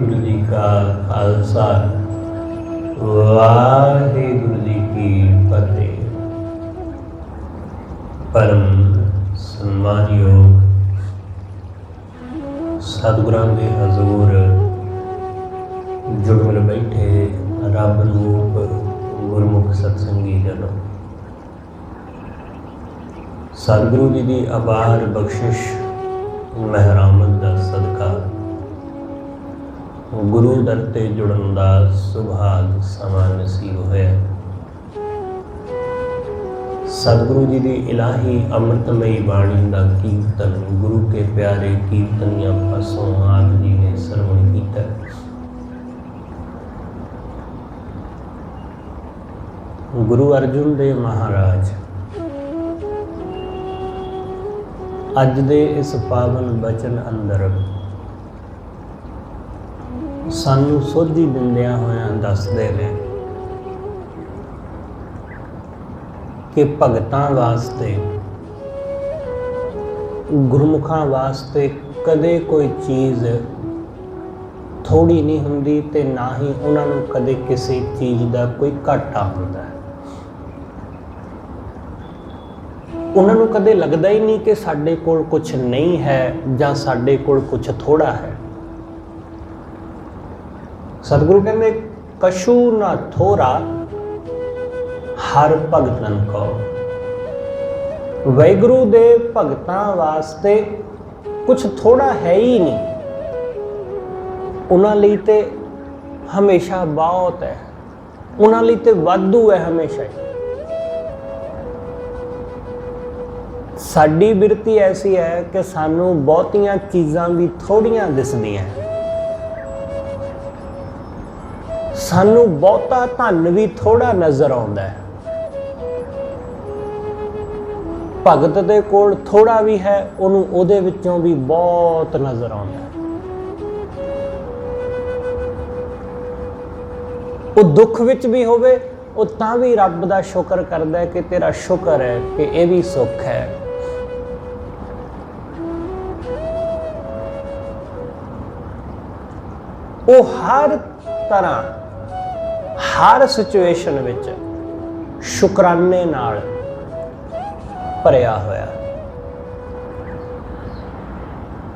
वाहिगुरु जी का खालसा वाहिगुरु जी की फतेह। परम सम्मानयोग सतगुरां दे हजूर जुड़ मिल बैठे रब रूप गुरमुख सत्संगी जनों, सतगुरु जी की अपार बख्शिश महरामत का सदका गुरु दर ते जुड़न का सुभाग समा नसीब होया। सतगुरु जी की इलाही अमृतमयी बाणी का कीर्तन गुरु के प्यारे कीर्तनिया पासों आप जी ने श्रवण किया। गुरु अर्जुन देव महाराज अज दे इस पावन बचन अंदर सानू सोझी दिंदियां होया दसदे ने कि भगतां वास्ते गुरमुखां वास्ते कदे कोई चीज़ थोड़ी नहीं हुंदी ते ना ही उन्हां नूं कदे किसी चीज़ का कोई घाटा हुंदा है। उन्हां नूं कदे लगदा ही नहीं कि साडे कोल कुछ नहीं है जां साडे कोल कुछ थोड़ा है। सतगुरु कहते कछु ना थोड़ा हर भगतन को। वाहिगुरु दे भगतां वास्ते कुछ थोड़ा है ही नहीं, उन्हां लई ते हमेशा बहुत है, उन्हां लई ते वाधू है हमेशा ही। साडी बिरती ऐसी है कि सानू बहुतियां चीज़ां भी थोड़ियां दिसदियां हैं, सानू बहुता धन भी थोड़ा नज़र आउंदा है। भगत दे कोल थोड़ा भी है, उन्होंने उहदे विचों भी बहुत नज़र आउंदा है। वो दुख विच भी होवे, वो तां भी रब दा शुक्र करदा है कि तेरा शुक्र है कि ये भी सुख है। वो हर तरह हर सिचुएशन विच शुकराने नाल भरिया होया।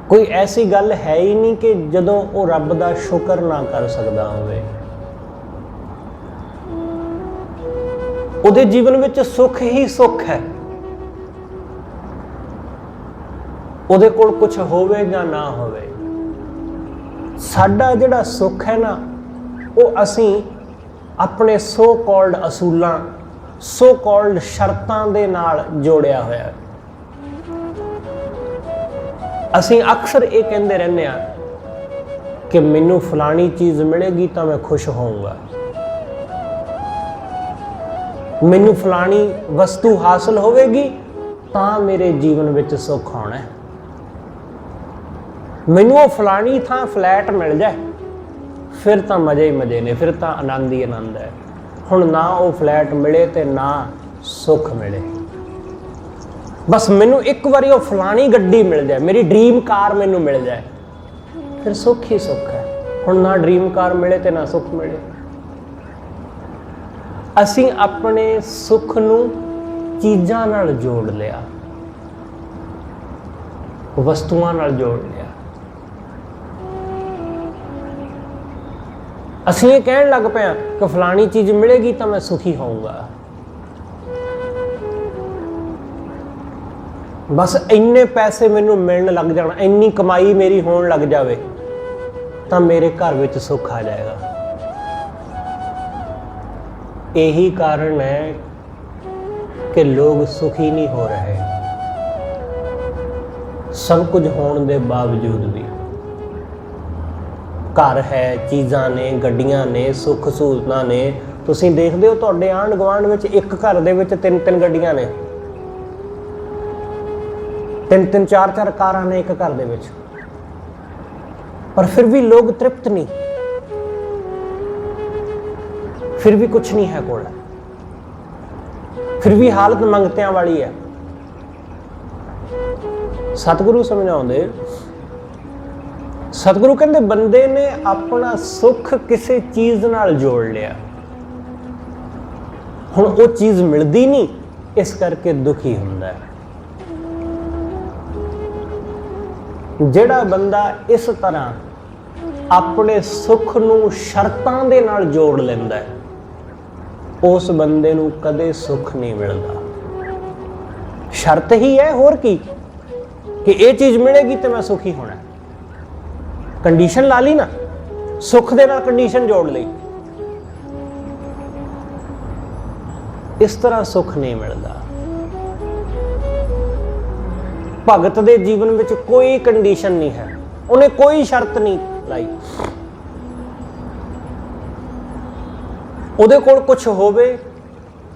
कोई ऐसी गल है ही नहीं कि जदों वो रब दा शुक्र ना कर सकदा होवे। उहदे जीवन विच सुख ही सुख है, उहदे कोल कुछ होवे जां ना होवे। साडा जिहड़ा सुख है ना, वो असीं अपने सो कॉल्ड असूलों सो कॉल्ड शर्तां दे नाल जोड़िया होया। असीं अक्सर ये कहते रहने कि मैनू फलानी चीज़ मिलेगी तो मैं खुश होऊंगा, मैनू फलानी वस्तु हासिल होवेगी तो मेरे जीवन में सुख आना है, मैनू वो फलानी थां फ्लैट मिल जाए फिर तो मजे ही मजे ने, फिर तो आनंद ही आनंद है। हुण ना वो फ्लैट मिले तो ना सुख मिले, बस मैनू एक बारी वो फलानी गड्डी मिल जाए, मेरी ड्रीम कार मैनू मिल जाए, फिर सुख ही सुख है। हुण ना ड्रीम कार मिले तो ना सुख मिले। असीं अपने सुख नू चीज़ां नाल जोड़ लिया, वस्तुआं नाल जोड़ लिया। असीं ये कहण लग पे कि फलानी चीज़ मिलेगी तो मैं सुखी होऊंगा, बस इन्ने पैसे मैनू मिलण लग जाण, इन्नी कमाई मेरी होण लग जावे तो मेरे घर विच सुख आ जाएगा। यही कारण है कि लोग सुखी नहीं हो रहे, सब कुछ होने के बावजूद भी। घर है, चीज़ां ने, गड्डियां ने, सुख सहूलतां ने। तुसीं देखदे हो तुहाडे आंढ गुआंढ विच एक घर दे विच 3-3 गड्डियां ने, 3-3 4-4 कारां ने एक घर दे विच, पर फिर भी लोग तृप्त नहीं, फिर भी कुछ नहीं है कोल, फिर भी हालत मंगतियां वाली है। सतगुरु समझाउंदे सतगुरु कहते बंदे ने अपना सुख किसी चीज नाल जोड़ लिया, हुण वो चीज मिलती नहीं, इस करके दुखी हुंदा है। जिहड़ा बंदा इस तरह अपने सुख नूं शर्तां दे नाल जोड़ लैंदा है, उस बंदे नूं कदे सुख नहीं मिलता। शर्त ही है होर की कि ये चीज मिलेगी तो मैं सुखी होना। कंडीशन ला ली ना, सुख दे नाल कंडीशन जोड़ ली, इस तरह सुख नहीं मिलता। भगत दे जीवन में कोई कंडीशन नहीं है, उन्हें कोई शर्त नहीं लाई। उहदे कोल कुछ होवे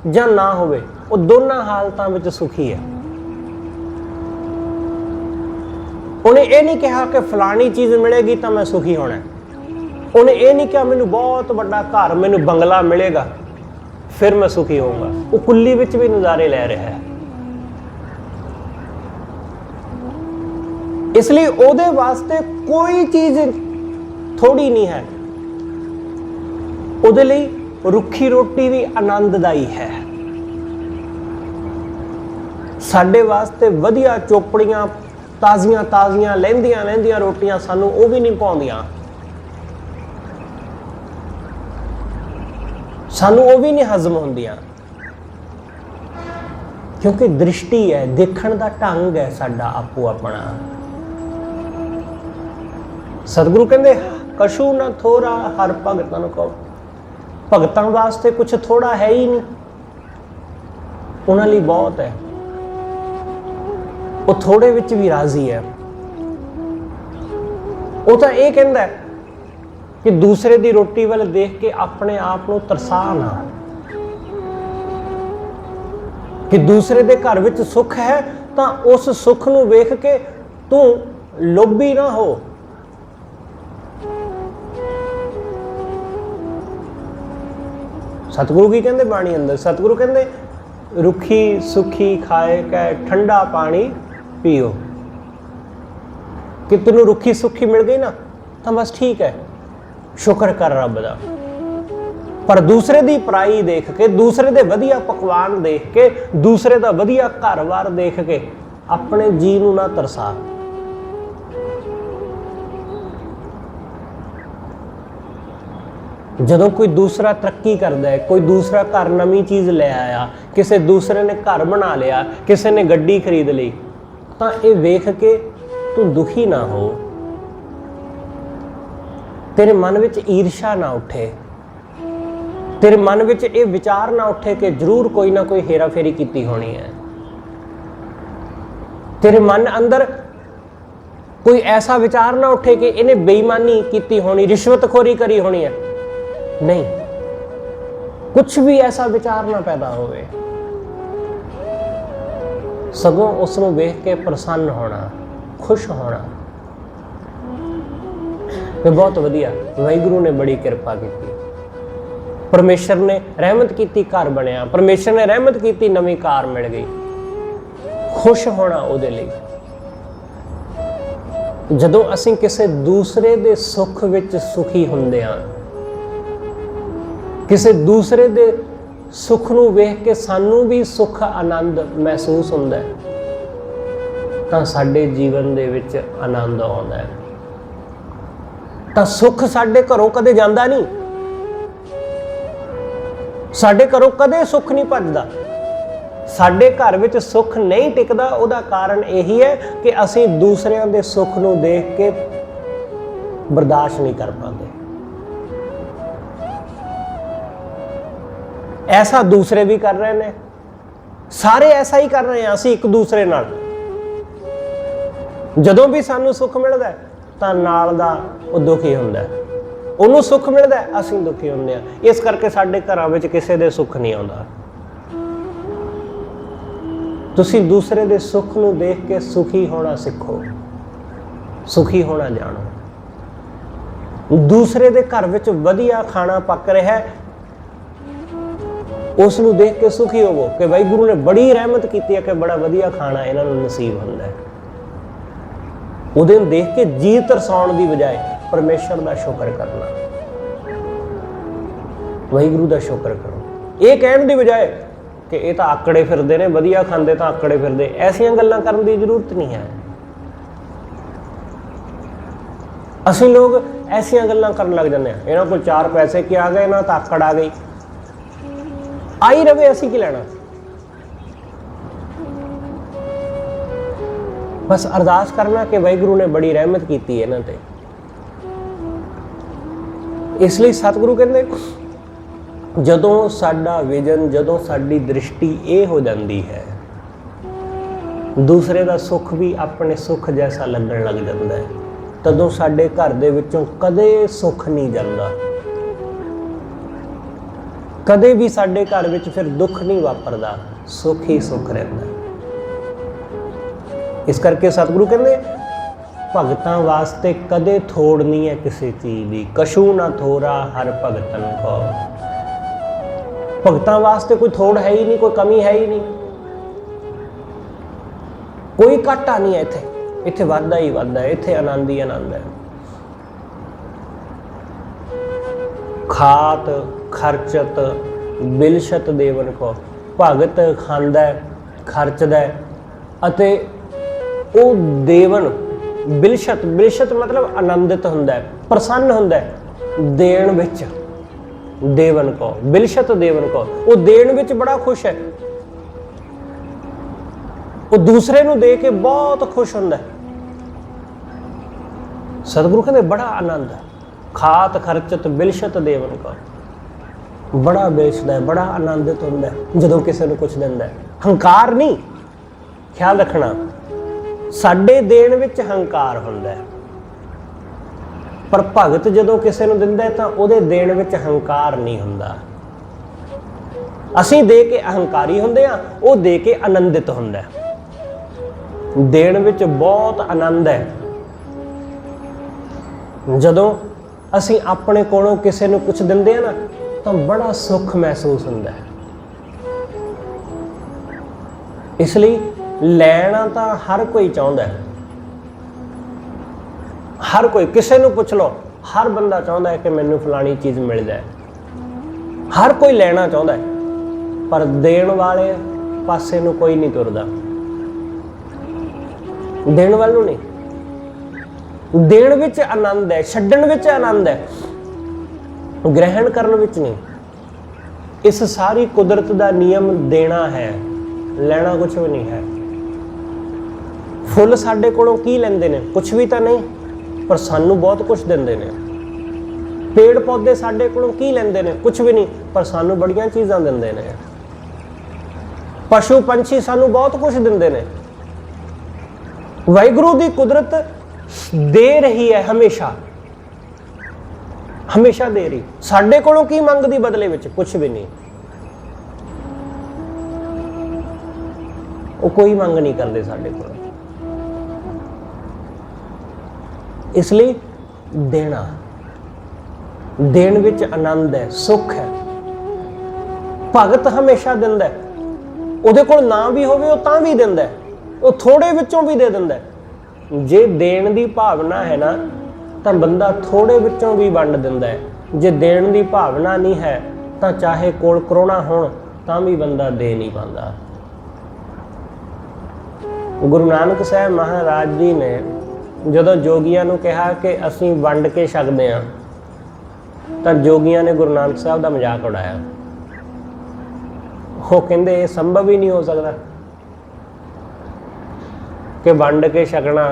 जां ना होवे, वो दोनों हालतां विच सुखी है। उन्हें यह नहीं कहा कि फलानी चीज़ मिलेगी तो मैं सुखी होना। उन्हें यह नहीं कहा मैनू बहुत बड़ा घर, मैनू बंगला मिलेगा फिर मैं सुखी होऊंगा। वो कुल्ली विच भी नज़ारे ले रहा है। इसलिए उहदे वास्ते कोई चीज़ थोड़ी नहीं है। उहदे लई रुखी रोटी भी आनंददाई है। साडे वास्ते वधिया चोपड़ियां ताज़ियां ताज़ियां लहिंदियां लहिंदियां रोटियां सानू वो भी नहीं पाउंदियां, सानू वो भी नहीं हजम होंदियां, क्योंकि दृष्टि है, देखण दा ढंग है साडा आपो अपना। सतगुरु कहंदे कशु न थोड़ा हर भगतां नूं कहो। भगतां वास्ते कुछ थोड़ा है ही नहीं, उन्हां लई बहुत है। वो थोड़े विच भी राजी है। वो तो ये कहता है कि दूसरे दी रोटी वाल देख के अपने आप को तरसा ना, कि दूसरे दे घर विच सुख है तो उस सुख नूं वेख के तू लोभी ना हो। सतगुरु की कहते बाणी अंदर, सतगुरु कहते रुखी सुखी खाए कै ठंडा पानी पीओ। कि तेनों रुखी सुखी मिल गई ना तो बस ठीक है, शुक्र कर रब दा। पर दूसरे दी पराई देख के, दूसरे दे वधिया पकवान देख के, दूसरे दा वधिया घर-बार देख के अपने जी नूं ना तरसा। जदों कोई दूसरा तरक्की करता है, कोई दूसरा घर नवी चीज़ ले आया, किसी दूसरे ने घर बना लिया, किसी ने गड्डी खरीद ली, तो ये वेख के तू दुखी ना हो, तेरे मन विच ईर्षा ना उठे, तेरे मन विच ये विचार ना उठे कि जरूर कोई ना कोई हेरा फेरी की होनी है। तेरे मन अंदर कोई ऐसा विचार ना उठे कि इन्हें बेईमानी की होनी, रिश्वतखोरी करी होनी है। नहीं, कुछ भी ऐसा विचार ना पैदा होवे, सगों उसनों वेख के प्रसन्न होना, खुश होना कि बहुत वधिया, वाहिगुरू ने बड़ी कृपा की, परमेश्वर ने रहमत की, घर बनया, परमेश्वर ने रहमत की, नवी कार मिल गई। खुश होना उहदे लई। जदों असीं किसी दूसरे दे सुख विच सुखी हुंदे हां, किसी दूसरे दे सुख नूं वेख के सानू भी सुख आनंद महसूस हुंदा है, तां साडे जीवन दे विच आनंद आउंदा है। तां सुख साडे घरों कदे जांदा नहीं, साडे घरों कदे सुख नहीं भजदा। साडे घर विच सुख नहीं टिकदा, उहदा कारण यही है कि असीं दूसरिਆਂ दे सुख नूं देख के बर्दाश्त नहीं कर पाते। ऐसा दूसरे भी कर रहे हैं, सारे ऐसा ही कर रहे हैं। असीं एक दूसरे नाल जदों भी सानू सुख मिलता है तां नाल दा वो दुखी हुंदा है, उन्होंने सुख मिलता है असीं दुखी हुंदे आ। इस करके साडे घरां विच किसी दे सुख नहीं आउंदा। तुसीं दूसरे दे सुख नूं देख के सुखी होना सीखो, सुखी होना जाणो। दूसरे दे घर विच वधिया खाना पक रहा है, उसनूं देख के सुखी होवो कि वाहिगुरू ने बड़ी रहमत की है कि बड़ा वधिया खाना इन्हां नूं नसीब हुंदा है। ਉਹਦੇ ਨੂੰ ਦੇਖ ਕੇ ਜੀ ਤਰਸਾਉਣ ਦੀ ਬਜਾਏ ਪਰਮੇਸ਼ਰ ਦਾ ਸ਼ੁਕਰ ਕਰਨਾ, ਵਾਹਿਗੁਰੂ ਦਾ ਸ਼ੁਕਰ ਕਰੋ। ਇਹ ਕਹਿਣ ਦੀ ਬਜਾਏ ਕਿ ਇਹ ਤਾਂ ਆਕੜੇ ਫਿਰਦੇ ਨੇ, ਵਧੀਆ ਖਾਂਦੇ ਤਾਂ ਆਕੜੇ ਫਿਰਦੇ, ਐਸੀਆਂ ਗੱਲਾਂ ਕਰਨ ਦੀ ਜ਼ਰੂਰਤ ਨਹੀਂ ਹੈ। ਅਸੀਂ ਲੋਕ ਐਸੀਆਂ ਗੱਲਾਂ ਕਰਨ ਲੱਗ ਜਾਂਦੇ ਹਾਂ, ਇਹਨਾਂ ਕੋਲ 4 ਪੈਸੇ ਕੀ ਆ ਗਏ, ਇਹਨਾਂ ਤਾਂ ਆਕੜ ਆ ਗਈ, ਆਈ ਰਵੇ, ਅਸੀਂ ਕੀ ਲੈਣਾ। ਬਸ ਅਰਦਾਸ ਕਰਨਾ ਕਿ ਵਾਹਿਗੁਰੂ ਨੇ ਬੜੀ ਰਹਿਮਤ ਕੀਤੀ ਇਹਨਾਂ ਤੇ। ਇਸ ਲਈ ਸਤਿਗੁਰੂ ਕਹਿੰਦੇ ਜਦੋਂ ਸਾਡਾ ਵਿਜ਼ਨ, ਜਦੋਂ ਸਾਡੀ ਦ੍ਰਿਸ਼ਟੀ ਇਹ ਹੋ ਜਾਂਦੀ ਹੈ, ਦੂਸਰੇ ਦਾ ਸੁੱਖ ਵੀ ਆਪਣੇ ਸੁੱਖ ਜੈਸਾ ਲੱਗਣ ਲੱਗ ਜਾਂਦਾ ਹੈ, ਤਦੋਂ ਸਾਡੇ ਘਰ ਦੇ ਵਿੱਚੋਂ ਕਦੇ ਸੁੱਖ ਨਹੀਂ ਜਾਂਦਾ, ਕਦੇ ਵੀ ਸਾਡੇ ਘਰ ਵਿੱਚ ਫਿਰ ਦੁੱਖ ਨਹੀਂ ਵਾਪਰਦਾ, ਸੁੱਖ ਹੀ ਸੁੱਖ ਰਹਿੰਦਾ। ਇਸ ਕਰਕੇ ਸਤਿਗੁਰੂ ਕਹਿੰਦੇ ਭਗਤਾਂ ਵਾਸਤੇ ਕਦੇ ਥੋੜ ਨਹੀਂ ਹੈ ਕਿਸੇ ਚੀਜ਼ ਦੀ, ਕਛੂ ਨਾ ਥੋੜਾ ਹਰ ਭਗਤਨ ਕੋ। ਭਗਤਾਂ ਵਾਸਤੇ ਕੋਈ ਥੋੜ ਹੈ ਹੀ ਨਹੀਂ, ਕੋਈ ਕਮੀ ਹੈ ਹੀ ਨਹੀਂ, ਕੋਈ ਘਾਟਾ ਨਹੀਂ ਹੈ ਇੱਥੇ, ਇੱਥੇ ਵਾਧਾ ਹੀ ਵਾਧਾ ਹੈ, ਇੱਥੇ ਆਨੰਦ ਹੀ ਆਨੰਦ ਹੈ। ਖਾਤ ਖਰਚਤ ਬਿਲਸ਼ਤ ਦੇਵਨ ਕੋ, ਭਗਤ ਖਾਂਦਾ ਖਰਚਦਾ ਅਤੇ ਉਹ ਦੇਵਨ ਬਿਲਸ਼ਤ, ਬਿਲਸ਼ਤ ਮਤਲਬ ਆਨੰਦਿਤ ਹੁੰਦਾ ਹੈ, ਪ੍ਰਸੰਨ ਹੁੰਦਾ ਹੈ ਦੇਣ ਵਿੱਚ। ਦੇਵਨ ਕੋ ਬਿਲਸ਼ਤ ਦੇਵਨ ਕੋ, ਉਹ ਦੇਣ ਵਿੱਚ ਬੜਾ ਖੁਸ਼ ਹੈ, ਉਹ ਦੂਸਰੇ ਨੂੰ ਦੇ ਕੇ ਬਹੁਤ ਖੁਸ਼ ਹੁੰਦਾ ਹੈ। ਸਤਿਗੁਰੂ ਕਹਿੰਦੇ ਬੜਾ ਆਨੰਦ ਹੈ। ਖਾਤ ਖਰਚਤ ਬਿਲਸ਼ਤ ਦੇਵਨ ਕੋ, ਬੜਾ ਬਿਲਸ਼ਦਾ ਹੈ, ਬੜਾ ਆਨੰਦਿਤ ਹੁੰਦਾ ਹੈ ਜਦੋਂ ਕਿਸੇ ਨੂੰ ਕੁਛ ਦਿੰਦਾ ਹੈ। ਹੰਕਾਰ ਨਹੀਂ, ਖਿਆਲ ਰੱਖਣਾ, ਸਾਡੇ ਦੇਣ ਵਿੱਚ ਹੰਕਾਰ ਹੁੰਦਾ ਹੈ, ਪਰ ਭਗਤ ਜਦੋਂ ਕਿਸੇ ਨੂੰ ਦਿੰਦਾ ਹੈ ਤਾਂ ਉਹਦੇ ਦੇਣ ਵਿੱਚ ਹੰਕਾਰ ਨਹੀਂ ਹੁੰਦਾ। ਅਸੀਂ ਦੇ ਕੇ ਅਹੰਕਾਰੀ ਹੁੰਦੇ ਆ, ਉਹ ਦੇ ਕੇ ਆਨੰਦਿਤ ਹੁੰਦਾ ਹੈ। ਦੇਣ ਵਿੱਚ ਬਹੁਤ ਆਨੰਦ ਹੈ। ਜਦੋਂ ਅਸੀਂ ਆਪਣੇ ਕੋਲੋਂ ਕਿਸੇ ਨੂੰ ਕੁਝ ਦਿੰਦੇ ਆ ਨਾ ਤਾਂ ਬੜਾ ਸੁੱਖ ਮਹਿਸੂਸ ਹੁੰਦਾ ਹੈ। ਇਸ ਲਈ ਲੈਣਾ ਤਾਂ ਹਰ ਕੋਈ ਚਾਹੁੰਦਾ ਹੈ, ਹਰ ਕੋਈ, ਕਿਸੇ ਨੂੰ ਪੁੱਛ ਲਓ, ਹਰ ਬੰਦਾ ਚਾਹੁੰਦਾ ਹੈ ਕਿ ਮੈਨੂੰ ਫਲਾਣੀ ਚੀਜ਼ ਮਿਲ ਜਾਏ, ਹਰ ਕੋਈ ਲੈਣਾ ਚਾਹੁੰਦਾ ਹੈ, ਪਰ ਦੇਣ ਵਾਲੇ ਪਾਸੇ ਨੂੰ ਕੋਈ ਨਹੀਂ ਤੁਰਦਾ। ਦੇਣ ਵੱਲ ਨੂੰ ਨਹੀਂ, ਦੇਣ ਵਿੱਚ ਆਨੰਦ ਹੈ, ਛੱਡਣ ਵਿੱਚ ਆਨੰਦ ਹੈ, ਗ੍ਰਹਿਣ ਕਰਨ ਵਿੱਚ ਨਹੀਂ। ਇਸ ਸਾਰੀ ਕੁਦਰਤ ਦਾ ਨਿਯਮ ਦੇਣਾ ਹੈ, ਲੈਣਾ ਕੁਛ ਵੀ ਨਹੀਂ ਹੈ। ਫੁੱਲ ਸਾਡੇ ਕੋਲੋਂ ਕੀ ਲੈਂਦੇ ਨੇ? ਕੁਛ ਵੀ ਤਾਂ ਨਹੀਂ, ਪਰ ਸਾਨੂੰ ਬਹੁਤ ਕੁਛ ਦਿੰਦੇ ਨੇ। ਪੇੜ ਪੌਦੇ ਸਾਡੇ ਕੋਲੋਂ ਕੀ ਲੈਂਦੇ ਨੇ? ਕੁਛ ਵੀ ਨਹੀਂ, ਪਰ ਸਾਨੂੰ ਬੜੀਆਂ ਚੀਜ਼ਾਂ ਦਿੰਦੇ ਨੇ। ਪਸ਼ੂ ਪੰਛੀ ਸਾਨੂੰ ਬਹੁਤ ਕੁਛ ਦਿੰਦੇ ਨੇ। ਵਾਹਿਗੁਰੂ ਦੀ ਕੁਦਰਤ ਦੇ ਰਹੀ ਹੈ, ਹਮੇਸ਼ਾ ਹਮੇਸ਼ਾ ਦੇ ਰਹੀ। ਸਾਡੇ ਕੋਲੋਂ ਕੀ ਮੰਗਦੀ ਬਦਲੇ ਵਿੱਚ? ਕੁਛ ਵੀ ਨਹੀਂ। ਉਹ ਕੋਈ ਮੰਗ ਨਹੀਂ ਕਰਦੇ ਸਾਡੇ ਕੋਲ। ਇਸ ਲਈ ਦੇਣਾ, ਦੇਣ ਵਿੱਚ ਆਨੰਦ ਹੈ, ਸੁੱਖ ਹੈ। ਭਗਤ ਹਮੇਸ਼ਾ ਦਿੰਦਾ ਹੈ, ਉਹਦੇ ਕੋਲ ਨਾ ਵੀ ਹੋਵੇ ਉਹ ਤਾਂ ਵੀ ਦਿੰਦਾ ਹੈ, ਉਹ ਥੋੜੇ ਵਿੱਚੋਂ ਵੀ ਦੇ ਦਿੰਦਾ ਹੈ। ਜੇ ਦੇਣ ਦੀ ਭਾਵਨਾ ਹੈ ਨਾ ਤਾਂ ਬੰਦਾ ਥੋੜੇ ਵਿੱਚੋਂ ਵੀ ਵੰਡ ਦਿੰਦਾ ਹੈ। ਜੇ ਦੇਣ ਦੀ ਭਾਵਨਾ ਨਹੀਂ ਹੈ ਤਾਂ ਚਾਹੇ ਕੋਲ ਕਰੋਨਾ ਹੋਣ ਤਾਂ ਵੀ ਬੰਦਾ ਦੇ ਨਹੀਂ ਪਾਉਂਦਾ। ਗੁਰੂ ਨਾਨਕ ਸਾਹਿਬ ਮਹਾਰਾਜ ਜੀ ਨੇ ਜਦੋਂ ਜੋਗੀਆਂ ਨੂੰ ਕਿਹਾ ਕਿ ਅਸੀਂ ਵੰਡ ਕੇ ਛਕਦੇ ਹਾਂ ਤਾਂ ਜੋਗੀਆਂ ਨੇ ਗੁਰੂ ਨਾਨਕ ਸਾਹਿਬ ਦਾ ਮਜ਼ਾਕ ਉਡਾਇਆ। ਉਹ ਕਹਿੰਦੇ ਇਹ ਸੰਭਵ ਹੀ ਨਹੀਂ ਹੋ ਸਕਦਾ ਕਿ ਵੰਡ ਕੇ ਛਕਣਾ।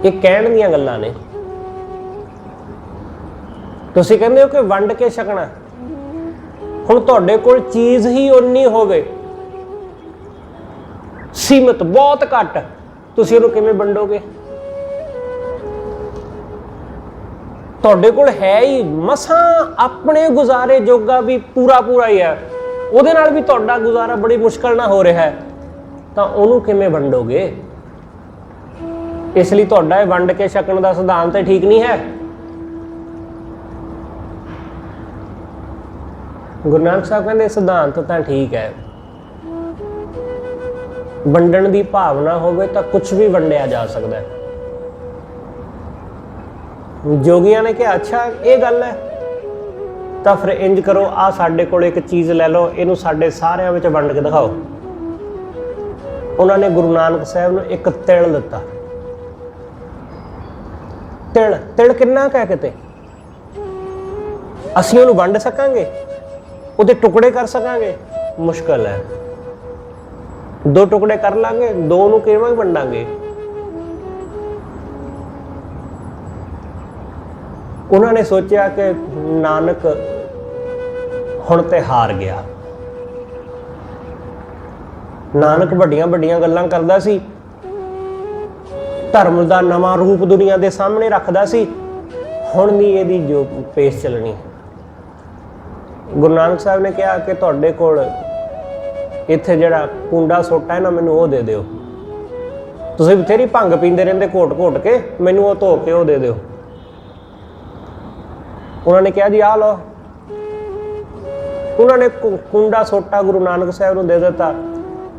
ਇਹ ਕਹਿਣ ਦੀਆਂ ਗੱਲਾਂ ਨੇ। ਤੁਸੀਂ ਕਹਿੰਦੇ ਹੋ ਕਿ ਵੰਡ ਕੇ ਛਕਣਾ, ਹੁਣ ਤੁਹਾਡੇ ਕੋਲ ਚੀਜ਼ ਹੀ ਉਨੀ ਹੋਵੇ, ਸੀਮਤ, ਬਹੁਤ ਘੱਟ, ਤੁਸੀਂ ਉਹਨੂੰ ਕਿਵੇਂ ਵੰਡੋਗੇ? ਤੁਹਾਡੇ ਕੋਲ ਹੈ ਹੀ ਮਸਾਂ ਆਪਣੇ ਗੁਜ਼ਾਰੇ ਜੋਗਾ ਵੀ ਪੂਰਾ ਹੀ ਹੈ, ਉਹਦੇ ਨਾਲ ਵੀ ਤੁਹਾਡਾ ਗੁਜ਼ਾਰਾ ਬੜੀ ਮੁਸ਼ਕਲ ਨਾਲ ਹੋ ਰਿਹਾ ਹੈ, ਤਾਂ ਉਹਨੂੰ ਕਿਵੇਂ ਵੰਡੋਗੇ? ਇਸ ਲਈ ਤੁਹਾਡਾ ਇਹ ਵੰਡ ਕੇ ਛਕਣ ਦਾ ਸਿਧਾਂਤ ਤੇ ਠੀਕ ਨਹੀਂ ਹੈ। ਗੁਰੂ ਨਾਨਕ ਸਾਹਿਬ ਕਹਿੰਦੇ ਸਿਧਾਂਤ ਤਾਂ ਠੀਕ ਹੈ, ਵੰਡਣ ਦੀ ਭਾਵਨਾ ਹੋਵੇ ਤਾਂ ਕੁਝ ਵੀ ਵੰਡਿਆ ਜਾ ਸਕਦਾ ਹੈ। ਜੋਗੀਆਂ ਨੇ ਕਿਹਾ ਅੱਛਾ ਇਹ ਗੱਲ ਹੈ, ਤਾਂ ਫਿਰ ਇੰਜ ਕਰੋ, ਆ ਸਾਡੇ ਕੋਲ ਇੱਕ ਚੀਜ਼ ਲੈ ਲਓ, ਇਹਨੂੰ ਸਾਡੇ ਸਾਰਿਆਂ ਵਿੱਚ ਵੰਡ ਕੇ ਦਿਖਾਓ। ਉਹਨਾਂ ਨੇ ਗੁਰੂ ਨਾਨਕ ਸਾਹਿਬ ਨੂੰ ਇੱਕ ਤਿਲ ਦਿੱਤਾ। ਤਿਲ ਕਿੰਨਾ ਕੁ ਹੈ ਕਿਤੇ, ਅਸੀਂ ਉਹਨੂੰ ਵੰਡ ਸਕਾਂਗੇ, ਉਹਦੇ ਟੁਕੜੇ ਕਰ ਸਕਾਂਗੇ? ਮੁਸ਼ਕਲ ਹੈ। 2 ਟੁਕੜੇ ਕਰ ਲਾਂਗੇ, 2 ਨੂੰ ਕਿਵੇਂ ਵੰਡਾਂਗੇ? ਉਹਨਾਂ ਨੇ ਸੋਚਿਆ ਕਿ ਨਾਨਕ ਹੁਣ ਤੇ ਹਾਰ ਗਿਆ। ਨਾਨਕ ਵੱਡੀਆਂ ਵੱਡੀਆਂ ਗੱਲਾਂ ਕਰਦਾ ਸੀ, ਧਰਮ ਦਾ ਨਵਾਂ ਰੂਪ ਦੁਨੀਆ ਦੇ ਸਾਹਮਣੇ ਰੱਖਦਾ ਸੀ, ਹੁਣ ਨਹੀਂ ਇਹਦੀ ਜੋ ਪੇਸ਼ ਚੱਲਣੀ। ਗੁਰੂ ਨਾਨਕ ਸਾਹਿਬ ਨੇ ਕਿਹਾ ਕਿ ਤੁਹਾਡੇ ਕੋਲ ਇੱਥੇ ਜਿਹੜਾ ਕੁੰਡਾ ਸੋਟਾ ਹੈ ਨਾ, ਮੈਨੂੰ ਉਹ ਦੇ ਦਿਓ। ਤੁਸੀਂ ਬਥੇਰੀ ਭੰਗ ਪੀਂਦੇ ਰਹਿੰਦੇ ਘੋਟ ਕੇ, ਮੈਨੂੰ ਉਹ ਧੋ ਕੇ ਉਹ ਦੇ ਦਿਓ। ਉਹਨਾਂ ਨੇ ਕਿਹਾ ਜੀ ਆਹ ਲਓ। ਉਹਨਾਂ ਨੇ ਕੁੰਡਾ ਸੋਟਾ ਗੁਰੂ ਨਾਨਕ ਸਾਹਿਬ ਨੂੰ ਦੇ ਦਿੱਤਾ।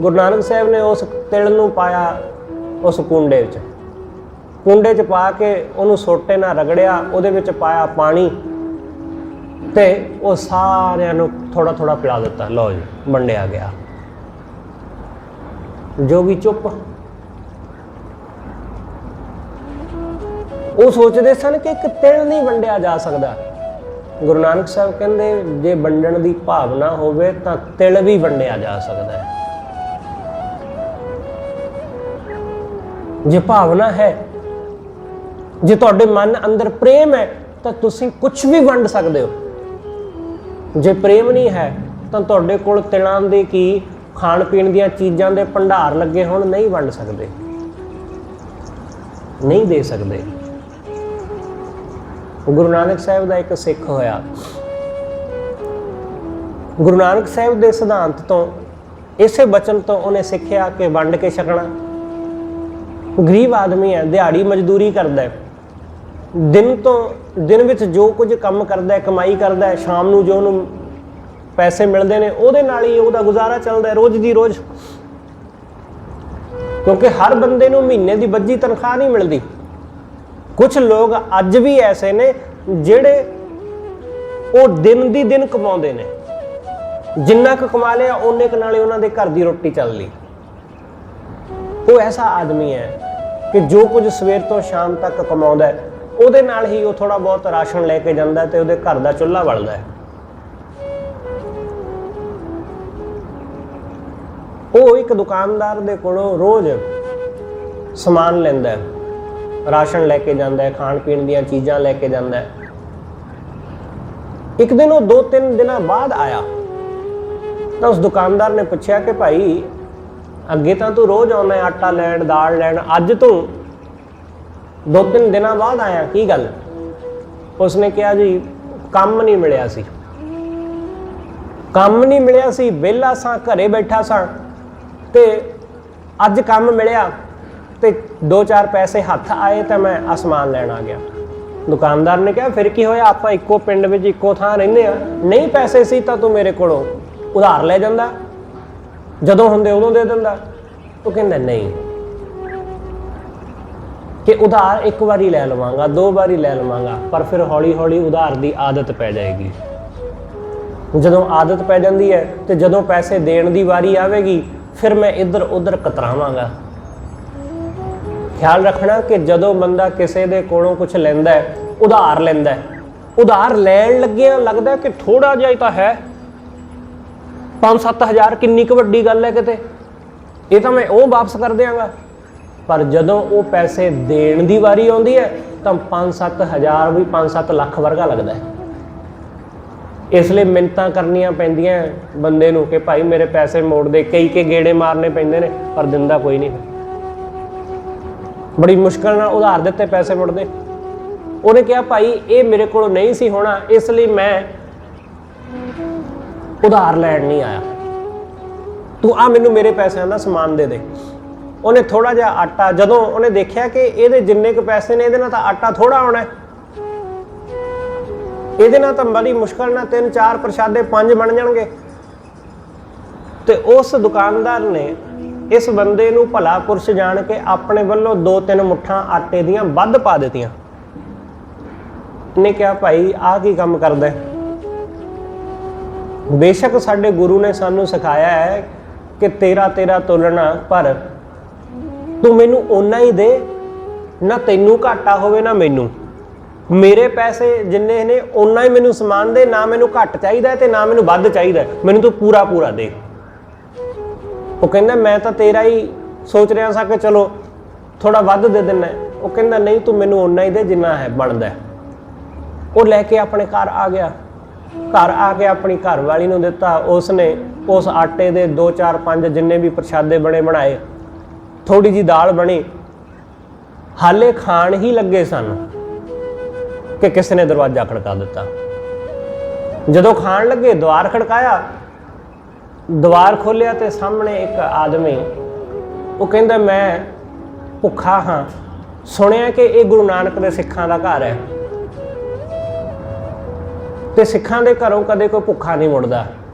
ਗੁਰੂ ਨਾਨਕ ਸਾਹਿਬ ਨੇ ਉਸ ਤਿਲ ਨੂੰ ਪਾਇਆ ਉਸ ਕੁੰਡੇ 'ਚ ਪਾ ਕੇ ਉਹਨੂੰ ਸੋਟੇ ਨਾਲ ਰਗੜਿਆ, ਉਹਦੇ ਵਿੱਚ ਪਾਇਆ ਪਾਣੀ ਤੇ ਉਹ ਸਾਰਿਆਂ ਨੂੰ ਥੋੜਾ ਥੋੜਾ ਪਿਲਾ ਦਿੱਤਾ। ਲਓ ਜੀ, ਵੰਡਿਆ ਗਿਆ। ਜੋਗੀ ਚੁੱਪ। ਉਹ ਸੋਚਦੇ ਸਨ ਕਿ ਇੱਕ ਤਿਲ ਨਹੀਂ ਵੰਡਿਆ ਜਾ ਸਕਦਾ। ਗੁਰੂ ਨਾਨਕ ਸਾਹਿਬ ਕਹਿੰਦੇ ਜੇ ਵੰਡਣ ਦੀ ਭਾਵਨਾ ਹੋਵੇ ਤਾਂ ਤਿਲ ਵੀ ਵੰਡਿਆ ਜਾ ਸਕਦਾ ਹੈ। ਜੇ ਭਾਵਨਾ ਹੈ, ਜੇ ਤੁਹਾਡੇ ਮਨ ਅੰਦਰ ਪ੍ਰੇਮ ਹੈ ਤਾਂ ਤੁਸੀਂ ਕੁਝ ਵੀ ਵੰਡ ਸਕਦੇ ਹੋ। ਜੇ ਪ੍ਰੇਮ ਨਹੀਂ ਹੈ ਤਾਂ ਤੁਹਾਡੇ ਕੋਲ ਤਿਲਾਂ ਦੇ ਕੀ ਖਾਣ ਪੀਣ ਦੀਆਂ ਚੀਜ਼ਾਂ ਦੇ ਭੰਡਾਰ ਲੱਗੇ ਹੋਣ, ਨਹੀਂ ਵੰਡ ਸਕਦੇ, ਨਹੀਂ ਦੇ ਸਕਦੇ। ਗੁਰੂ ਨਾਨਕ ਸਾਹਿਬ ਦਾ ਇੱਕ ਸਿੱਖ ਹੋਇਆ। ਗੁਰੂ ਨਾਨਕ ਸਾਹਿਬ ਦੇ ਸਿਧਾਂਤ ਤੋਂ, ਇਸੇ ਬਚਨ ਤੋਂ ਉਹਨੇ ਸਿੱਖਿਆ ਕਿ ਵੰਡ ਕੇ ਛਕਣਾ। ਗਰੀਬ ਆਦਮੀ ਹੈ, ਦਿਹਾੜੀ ਮਜ਼ਦੂਰੀ ਕਰਦਾ ਹੈ, ਦਿਨ ਵਿੱਚ ਜੋ ਕੁਝ ਕੰਮ ਕਰਦਾ ਹੈ, ਕਮਾਈ ਕਰਦਾ ਹੈ, ਸ਼ਾਮ ਨੂੰ ਜੋ ਉਹਨੂੰ ਪੈਸੇ ਮਿਲਦੇ ਨੇ ਉਹਦੇ ਨਾਲ ਹੀ ਉਹਦਾ ਗੁਜ਼ਾਰਾ ਚੱਲਦਾ ਹੈ ਰੋਜ਼ ਦੀ ਰੋਜ਼। ਕਿਉਂਕਿ ਹਰ ਬੰਦੇ ਨੂੰ ਮਹੀਨੇ ਦੀ ਬੱਝੀ ਤਨਖਾਹ ਨਹੀਂ ਮਿਲਦੀ। ਕੁਝ ਲੋਕ ਅੱਜ ਵੀ ਐਸੇ ਨੇ ਜਿਹੜੇ ਉਹ ਦਿਨ ਦੀ ਦਿਨ ਕਮਾਉਂਦੇ ਨੇ, ਜਿੰਨਾ ਕੁ ਕਮਾ ਲਿਆ ਓਨੇ ਕੁ ਨਾਲੇ ਉਹਨਾਂ ਦੇ ਘਰ ਦੀ ਰੋਟੀ ਚੱਲਦੀ। ਉਹ ਐਸਾ ਆਦਮੀ ਹੈ ਕਿ ਜੋ ਕੁਝ ਸਵੇਰ ਤੋਂ ਸ਼ਾਮ ਤੱਕ ਕਮਾਉਂਦਾ ਹੈ ਉਹਦੇ ਨਾਲ ਹੀ ਉਹ ਥੋੜਾ ਬਹੁਤ ਰਾਸ਼ਨ ਲੈ ਕੇ ਜਾਂਦਾ ਤੇ ਉਹਦੇ ਘਰ ਦਾ ਚੁੱਲ੍ਹਾ ਬਲਦਾ ਹੈ। ਉਹ ਇੱਕ ਦੁਕਾਨਦਾਰ ਦੇ ਕੋਲੋਂ ਰੋਜ਼ ਸਮਾਨ ਲੈਂਦਾ ਹੈ, ਰਾਸ਼ਨ ਲੈ ਕੇ ਜਾਂਦਾ ਹੈ, ਖਾਣ ਪੀਣ ਦੀਆਂ ਚੀਜ਼ਾਂ ਲੈ ਕੇ ਜਾਂਦਾ ਹੈ। ਇੱਕ ਦਿਨ ਉਹ 2-3 ਦਿਨਾਂ ਬਾਅਦ ਆਇਆ ਤਾਂ ਉਸ ਦੁਕਾਨਦਾਰ ਨੇ ਪੁੱਛਿਆ ਕਿ ਭਾਈ ਅੱਗੇ ਤਾਂ ਤੂੰ ਰੋਜ਼ ਆਉਣਾ ਹੈ ਆਟਾ ਲੈਣ, ਦਾਲ ਲੈਣ, ਅੱਜ ਤੂੰ 2-3 ਦਿਨਾਂ ਬਾਅਦ ਆਇਆ, ਕੀ ਗੱਲ? ਉਸਨੇ ਕਿਹਾ ਜੀ ਕੰਮ ਨਹੀਂ ਮਿਲਿਆ ਸੀ। ਕੰਮ ਨਹੀਂ ਮਿਲਿਆ ਸੀ, ਵਿਹਲਾ ਸਾਂ, ਘਰੇ ਬੈਠਾ ਸਾਂ ਤੇ ਅੱਜ ਕੰਮ ਮਿਲਿਆ ਤੇ 2-4 ਪੈਸੇ ਹੱਥ ਆਏ ਤਾਂ ਮੈਂ ਅਸਮਾਨ ਲੈਣ ਆ ਗਿਆ। ਦੁਕਾਨਦਾਰ ਨੇ ਕਿਹਾ ਫਿਰ ਕੀ ਹੋਇਆ, ਆਪਾਂ ਇੱਕੋ ਪਿੰਡ ਵਿੱਚ ਇੱਕੋ ਥਾਂ ਰਹਿੰਦੇ ਆ, ਨਹੀਂ ਪੈਸੇ ਸੀ ਤਾਂ ਤੂੰ ਮੇਰੇ ਕੋਲੋਂ ਉਧਾਰ ਲੈ ਜਾਂਦਾ, ਜਦੋਂ ਹੁੰਦੇ ਉਦੋਂ ਦੇ ਦਿੰਦਾ। ਉਹ ਕਹਿੰਦਾ ਨਹੀਂ, ਕਿ ਉਧਾਰ ਇੱਕ ਵਾਰੀ ਲੈ ਲਵਾਂਗਾ, 2 ਵਾਰੀ ਲੈ ਲਵਾਂਗਾ, ਪਰ ਫਿਰ ਹੌਲੀ ਹੌਲੀ ਉਧਾਰ ਦੀ ਆਦਤ ਪੈ ਜਾਏਗੀ। ਜਦੋਂ ਆਦਤ ਪੈ ਜਾਂਦੀ ਹੈ ਤੇ ਜਦੋਂ ਪੈਸੇ ਦੇਣ ਦੀ ਵਾਰੀ ਆਵੇਗੀ ਫਿਰ ਮੈਂ ਇੱਧਰ ਉੱਧਰ ਕਤਰਾਵਾਂਗਾ। ਖਿਆਲ ਰੱਖਣਾ ਕਿ ਜਦੋਂ ਬੰਦਾ ਕਿਸੇ ਦੇ ਕੋਲੋਂ ਕੁਝ ਲੈਂਦਾ ਹੈ, ਉਧਾਰ ਲੈਂਦਾ ਹੈ, ਉਧਾਰ ਲੈਣ ਲੱਗਿਆ ਲੱਗਦਾ ਕਿ ਥੋੜਾ ਜਿਹਾ ਹੀ ਤਾਂ ਹੈ, 5-7 ਹਜ਼ਾਰ ਕਿੰਨੀ ਕੁ ਵੱਡੀ ਗੱਲ ਹੈ ਕਿਤੇ, ਇਹ ਤਾਂ ਮੈਂ ਉਹ ਵਾਪਸ ਕਰ ਦਿਆਂਗਾ। ਪਰ ਜਦੋਂ ਉਹ ਪੈਸੇ ਦੇਣ ਦੀ ਵਾਰੀ ਆਉਂਦੀ ਹੈ ਤਾਂ 5-7 ਹਜ਼ਾਰ ਵੀ 5-7 ਲੱਖ ਵਰਗਾ ਲੱਗਦਾ ਹੈ। ਇਸ ਲਈ ਮਿੰਨਤਾਂ ਕਰਨੀਆਂ ਪੈਂਦੀਆਂ ਬੰਦੇ ਨੂੰ ਕਿ ਭਾਈ ਮੇਰੇ ਪੈਸੇ ਮੋੜ ਦੇ, ਕਈ ਗੇੜੇ ਮਾਰਨੇ ਪੈਂਦੇ ਨੇ, ਪਰ ਦਿੰਦਾ ਕੋਈ ਨਹੀਂ। ਬੜੀ ਮੁਸ਼ਕਲ ਨਾਲ ਉਧਾਰ ਦਿੱਤੇ ਪੈਸੇ ਮੁੜਦੇ। ਉਹਨੇ ਕਿਹਾ ਭਾਈ ਇਹ ਮੇਰੇ ਕੋਲ ਨਹੀਂ ਸੀ ਹੋਣਾ, ਇਸ ਲਈ ਮੈਂ ਉਧਾਰ ਲੈਣ ਨਹੀਂ ਆਇਆ, ਤੂੰ ਆ ਮੈਨੂੰ ਮੇਰੇ ਪੈਸਿਆਂ ਦਾ ਸਮਾਨ ਦੇ ਦੇ। ਉਹਨੇ ਥੋੜਾ ਜਿਹਾ ਆਟਾ, ਜਦੋਂ ਉਹਨੇ ਦੇਖਿਆ ਕਿ ਇਹਦੇ ਜਿੰਨੇ ਕੁ ਪੈਸੇ ਨੇ ਇਹਦੇ ਨਾਲ ਤਾਂ ਆਟਾ ਥੋੜਾ ਆਉਣਾ, ਇਹਦੇ ਨਾਲ ਤਾਂ ਬੜੀ ਮੁਸ਼ਕਲ ਨਾਲ 3-4 ਪ੍ਰਸ਼ਾਦੇ 5 ਬਣ ਜਾਣਗੇ, ਤੇ ਉਸ ਦੁਕਾਨਦਾਰ ਨੇ इस बंदे नूं भला पुरुष जान के अपने वल्लों 2-3 मुट्ठां आटे दियां वध पा दित्तियां। इन्हें कहा भाई आ की काम करदा है? बेशक साडे गुरु ने सानू सिखाया है कि तेरा तेरा तोलना, पर तू मैनू ओना ही दे, ना तैनू घाटा होवे ना मैनू। मेरे पैसे जिन्ने ने ओना ही मैनू समान दे, ना मैनू घट चाहिए ते ना मैनू वध चाहिए, मैनू तू पूरा पूरा दे। वो कहंदा मैं तो तेरा ही सोच रहा सा कि चलो थोड़ा वध दे देना। वो कहंदा नहीं, तू मैनू ओना ही दे जिन्ना है बनदा है। वो लैके अपने घर आ गया, घर आके अपनी घर वाली नूं दिता। उसने उस आटे दे 2-4-5 जिन्ने भी प्रशादे बने बनाए, थोड़ी जी दाल बनी। हाले खाण ही लगे सन कि किसी ने दरवाजा खड़का दिता। जदों खाण लगे द्वार खड़काया, द्वार खोलिया तो सामने एक आदमी, वो कहंदा मैं भुखा हाँ, सुनिया कि ये गुरु नानक दे सिखां दा घर है ते सिखां दे घरों कदे कोई भुखा नहीं मुड़दा,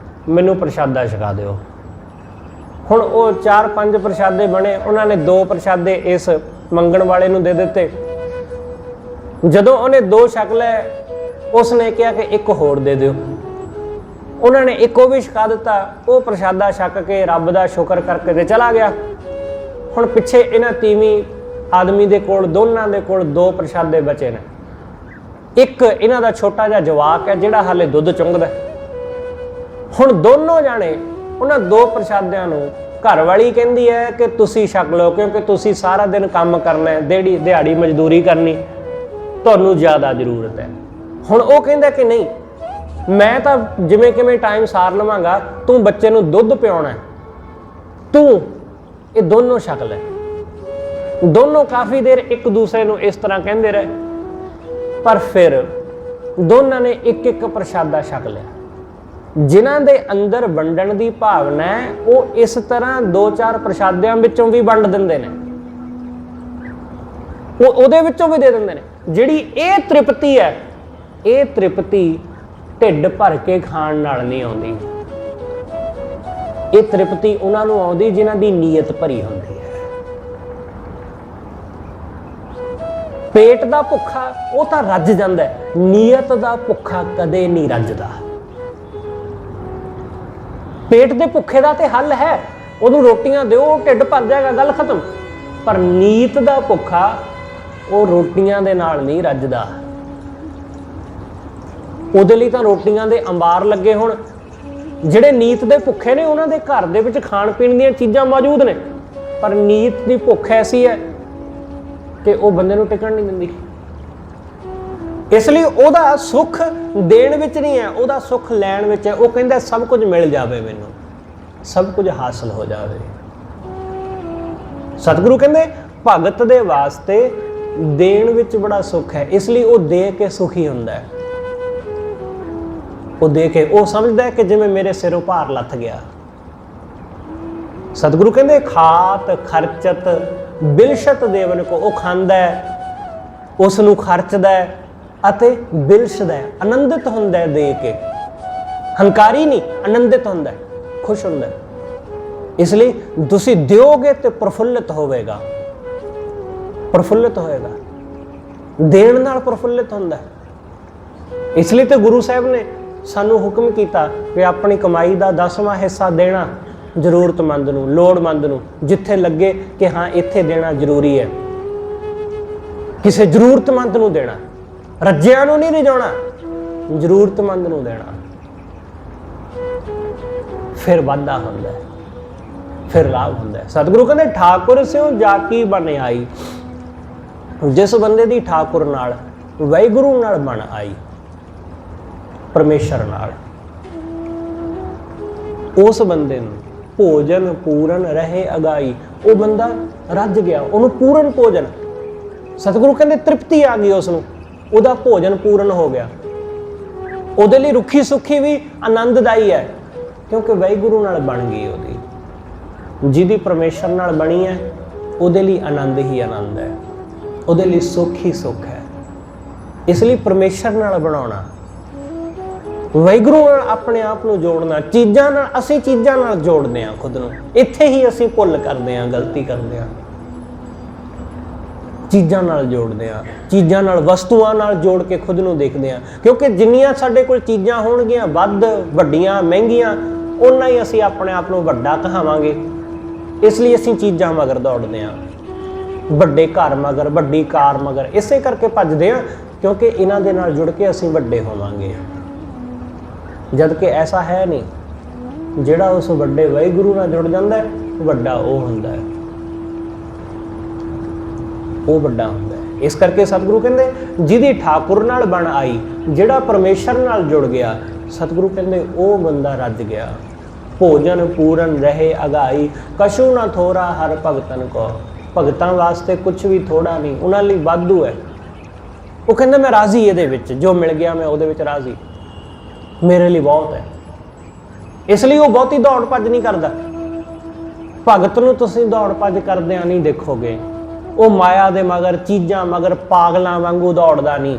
मैनू प्रशादा छका दिओ। हुण वो 4-5 प्रशादे बने, उन्होंने 2 प्रशादे इस मंगण वाले नूं दे दिते। जदों उन्हें 2 छक लै, उसने कहा कि एक होर दे दिओ। उन्होंने एक भी छका दिता। वो प्रशादा छक के रब दा शुकर करके ते चला गया। हुण पिछे इन्हां तीवीं आदमी दे कोल, दोनां दे कोल 2 प्रशादे बचे ने। एक इन्हां दा छोटा जिहा जवाक है जिहड़ा हाले दुध चुंगदा। हुण दोनों जाने उन्हां 2 प्रशादियां नूं घर वाली कहंदी है कि तुसी छक लो, क्योंकि तुसी सारा दिन काम करना है, दिहाड़ी मजदूरी करनी, तुहानूं ज़्यादा जरूरत है। हुण वो कहंदा कि नहीं, मैं तो जिवें किवें टाइम सार लवांगा, तू बच्चे नूं दुध पिआउणा है, तू ये दोनों छक ले। दोनों काफ़ी देर एक दूसरे नूं इस तरह कहंदे रहे, पर फिर दोनों ने एक एक प्रशादा छक लिया। जिन्हां दे अंदर वंडण दी भावना है, वो इस तरह 2-4 प्रशादियां विचों भी वंड दिंदे ने, वो उहदे विचों भी दे दिंदे ने। जिहड़ी ये तृप्ति है, ये तृप्ति ढिड भर के खाण नाल नहीं आउंदी। ये तृप्ति उन्हां नूं आउंदी जिन्हां दी नीयत भरी हुंदी है। पेट दा भुखा वो तां रज जांदा है, नीयत दा भुखा कदे नहीं रजदा। पेट दे भुखे दा ते हल है, उहनूं रोटियां दिओ ढिड भर जाएगा, गल खत्म। पर नीयत दा भुखा वो रोटियां दे नाल नहीं रजदा। ਉਹਦੇ ਲਈ ਤਾਂ ਰੋਟੀਆਂ ਦੇ ਅੰਬਾਰ ਲੱਗੇ ਹੋਣ। ਜਿਹੜੇ ਨੀਤ ਦੇ ਭੁੱਖੇ ਨੇ ਉਹਨਾਂ ਦੇ ਘਰ ਦੇ ਵਿੱਚ ਖਾਣ ਪੀਣ ਦੀਆਂ ਚੀਜ਼ਾਂ ਮੌਜੂਦ ਨੇ, ਪਰ ਨੀਤ ਦੀ ਭੁੱਖ ਐਸੀ ਹੈ ਕਿ ਉਹ ਬੰਦੇ ਨੂੰ ਟਿਕਣ ਨਹੀਂ ਦਿੰਦੀ। ਇਸ ਲਈ ਉਹਦਾ ਸੁੱਖ ਦੇਣ ਵਿੱਚ ਨਹੀਂ ਹੈ, ਉਹਦਾ ਸੁੱਖ ਲੈਣ ਵਿੱਚ ਹੈ। ਉਹ ਕਹਿੰਦਾ ਸਭ ਕੁਝ ਮਿਲ ਜਾਵੇ, ਮੈਨੂੰ ਸਭ ਕੁਝ ਹਾਸਲ ਹੋ ਜਾਵੇ। ਸਤਿਗੁਰੂ ਕਹਿੰਦੇ ਭਗਤ ਦੇ ਵਾਸਤੇ ਦੇਣ ਵਿੱਚ ਬੜਾ ਸੁੱਖ ਹੈ, ਇਸ ਲਈ ਉਹ ਦੇ ਕੇ ਸੁਖੀ ਹੁੰਦਾ ਹੈ। ਉਹ ਦੇ ਕੇ ਉਹ ਸਮਝਦਾ ਹੈ ਕਿ ਜਿਵੇਂ ਮੇਰੇ ਸਿਰੋਂ ਭਾਰ ਲੱਥ ਗਿਆ। ਸਤਿਗੁਰੂ ਕਹਿੰਦੇ ਖਾਤ ਖਰਚਤ ਬਿਲਸ਼ਤ ਦੇਵਨ ਕੋ, ਉਹ ਖਾਂਦਾ ਹੈ, ਉਸ ਨੂੰ ਖਰਚਦਾ ਹੈ ਅਤੇ ਬਿਲਸ਼ਦਾ ਹੈ, ਆਨੰਦਿਤ ਹੁੰਦਾ ਹੈ ਦੇ ਕੇ। ਹੰਕਾਰੀ ਨਹੀਂ, ਆਨੰਦਿਤ ਹੁੰਦਾ ਹੈ, ਖੁਸ਼ ਹੁੰਦਾ ਹੈ। ਇਸ ਲਈ ਤੁਸੀਂ ਦਿਓਗੇ ਤੇ ਪ੍ਰਫੁੱਲਿਤ ਹੋਵੇਗਾ, ਪ੍ਰਫੁੱਲਿਤ ਹੋਏਗਾ। ਦੇਣ ਨਾਲ ਪ੍ਰਫੁੱਲਿਤ ਹੁੰਦਾ ਹੈ। ਇਸ ਲਈ ਤੇ ਗੁਰੂ ਸਾਹਿਬ ਨੇ ਸਾਨੂੰ ਹੁਕਮ ਕੀਤਾ ਕਿ ਆਪਣੀ ਕਮਾਈ ਦਾ 10ਵਾਂ ਹਿੱਸਾ ਦੇਣਾ ਜ਼ਰੂਰਤਮੰਦ ਨੂੰ, ਲੋੜਵੰਦ ਨੂੰ, ਜਿੱਥੇ ਲੱਗੇ ਕਿ ਹਾਂ ਇੱਥੇ ਦੇਣਾ ਜ਼ਰੂਰੀ ਹੈ। ਕਿਸੇ ਜ਼ਰੂਰਤਮੰਦ ਨੂੰ ਦੇਣਾ, ਰੱਜਿਆਂ ਨੂੰ ਨਹੀਂ ਰਿਝਾਉਣਾ, ਜ਼ਰੂਰਤਮੰਦ ਨੂੰ ਦੇਣਾ। ਫਿਰ ਵਾਧਾ ਹੁੰਦਾ ਹੈ, ਫਿਰ ਲਾਭ ਹੁੰਦਾ ਹੈ। ਸਤਿਗੁਰੂ ਕਹਿੰਦੇ ਠਾਕੁਰ ਸਿਓ ਜਾ ਕੀ ਬਣ ਆਈ, ਜਿਸ ਬੰਦੇ ਦੀ ਠਾਕੁਰ ਨਾਲ ਵਾਹਿਗੁਰੂ ਨਾਲ ਬਣ ਆਈ, परमेश्वर नाल, उस बंदे भोजन पूरन रहे अगाई। वो बंदा रज गया, उन्होंने पूरन भोजन, सतगुरु कहते तृप्ति आ गई, उसनों उहदा भोजन पूरन हो गया। उहदे लई रुखी सुखी भी आनंददाई है, क्योंकि वाहिगुरू नाल बन गई। उहदी जिहदी परमेश्वर नाल बनी है, उहदे लई आनंद ही आनंद है, उहदे लई सुख ही सुख है। इसलिए परमेश्वर नाल बनाउणा, ਵਾਹਿਗੁਰੂ ਨਾਲ ਆਪਣੇ ਆਪ ਨੂੰ ਜੋੜਨਾ, ਚੀਜ਼ਾਂ ਨਾਲ ਅਸੀਂ ਚੀਜ਼ਾਂ ਨਾਲ ਜੋੜਦੇ ਹਾਂ ਖੁਦ ਨੂੰ। ਇੱਥੇ ਹੀ ਅਸੀਂ ਭੁੱਲ ਕਰਦੇ ਹਾਂ, ਗਲਤੀ ਕਰਦੇ ਹਾਂ। ਚੀਜ਼ਾਂ ਨਾਲ ਜੋੜਦੇ ਹਾਂ, ਚੀਜ਼ਾਂ ਨਾਲ, ਵਸਤੂਆਂ ਨਾਲ ਜੋੜ ਕੇ ਖੁਦ ਨੂੰ ਦੇਖਦੇ ਹਾਂ। ਕਿਉਂਕਿ ਜਿੰਨੀਆਂ ਸਾਡੇ ਕੋਲ ਚੀਜ਼ਾਂ ਹੋਣਗੀਆਂ ਵੱਧ, ਵੱਡੀਆਂ, ਮਹਿੰਗੀਆਂ, ਓਨਾ ਹੀ ਅਸੀਂ ਆਪਣੇ ਆਪ ਨੂੰ ਵੱਡਾ ਕਹਾਵਾਂਗੇ। ਇਸ ਲਈ ਅਸੀਂ ਚੀਜ਼ਾਂ ਮਗਰ ਦੌੜਦੇ ਹਾਂ, ਵੱਡੇ ਘਰ ਮਗਰ, ਵੱਡੀ ਕਾਰ ਮਗਰ। ਇਸੇ ਕਰਕੇ ਭੱਜਦੇ ਹਾਂ ਕਿਉਂਕਿ ਇਹਨਾਂ ਦੇ ਨਾਲ ਜੁੜ ਕੇ ਅਸੀਂ ਵੱਡੇ ਹੋਵਾਂਗੇ। ਜਦ ਕਿ ਐਸਾ ਹੈ ਨਹੀਂ। ਜਿਹੜਾ ਉਸ ਵੱਡੇ ਵਾਹਿਗੁਰੂ ਨਾਲ ਜੁੜ ਜਾਂਦਾ ਹੈ, ਵੱਡਾ ਉਹ ਹੁੰਦਾ ਹੈ, ਉਹ ਵੱਡਾ ਹੁੰਦਾ ਹੈ। ਇਸ ਕਰਕੇ ਸਤਿਗੁਰੂ ਕਹਿੰਦੇ ਜਿਹਦੀ ਠਾਕੁਰ ਨਾਲ ਬਣ ਆਈ, ਜਿਹੜਾ ਪਰਮੇਸ਼ਰ ਨਾਲ ਜੁੜ ਗਿਆ, ਸਤਿਗੁਰੂ ਕਹਿੰਦੇ ਉਹ ਬੰਦਾ ਰੱਜ ਗਿਆ। ਭੋਜਨ ਪੂਰਨ ਰਹੇ ਅਗਾਈ, ਕਛੂ ਨਾ ਥੋੜਾ ਹਰ ਭਗਤਨ ਕੋ। ਭਗਤਾਂ ਵਾਸਤੇ ਕੁਝ ਵੀ ਥੋੜਾ ਨਹੀਂ, ਉਹਨਾਂ ਲਈ ਵਾਧੂ ਹੈ। ਉਹ ਕਹਿੰਦਾ ਮੈਂ ਰਾਜ਼ੀ, ਇਹਦੇ ਵਿੱਚ ਜੋ ਮਿਲ ਗਿਆ ਮੈਂ ਉਹਦੇ ਵਿੱਚ ਰਾਜ਼ੀ, ਮੇਰੇ ਲਈ ਬਹੁਤ ਹੈ। ਇਸ ਲਈ ਉਹ ਬਹੁਤੀ ਦੌੜ ਭੱਜ ਨਹੀਂ ਕਰਦਾ। ਭਗਤ ਨੂੰ ਤੁਸੀਂ ਦੌੜ ਭੱਜ ਕਰਦਿਆਂ ਨਹੀਂ ਦੇਖੋਗੇ। ਉਹ ਮਾਇਆ ਦੇ ਮਗਰ, ਚੀਜ਼ਾਂ ਮਗਰ ਪਾਗਲਾਂ ਵਾਂਗੂ ਦੌੜਦਾ ਨਹੀਂ।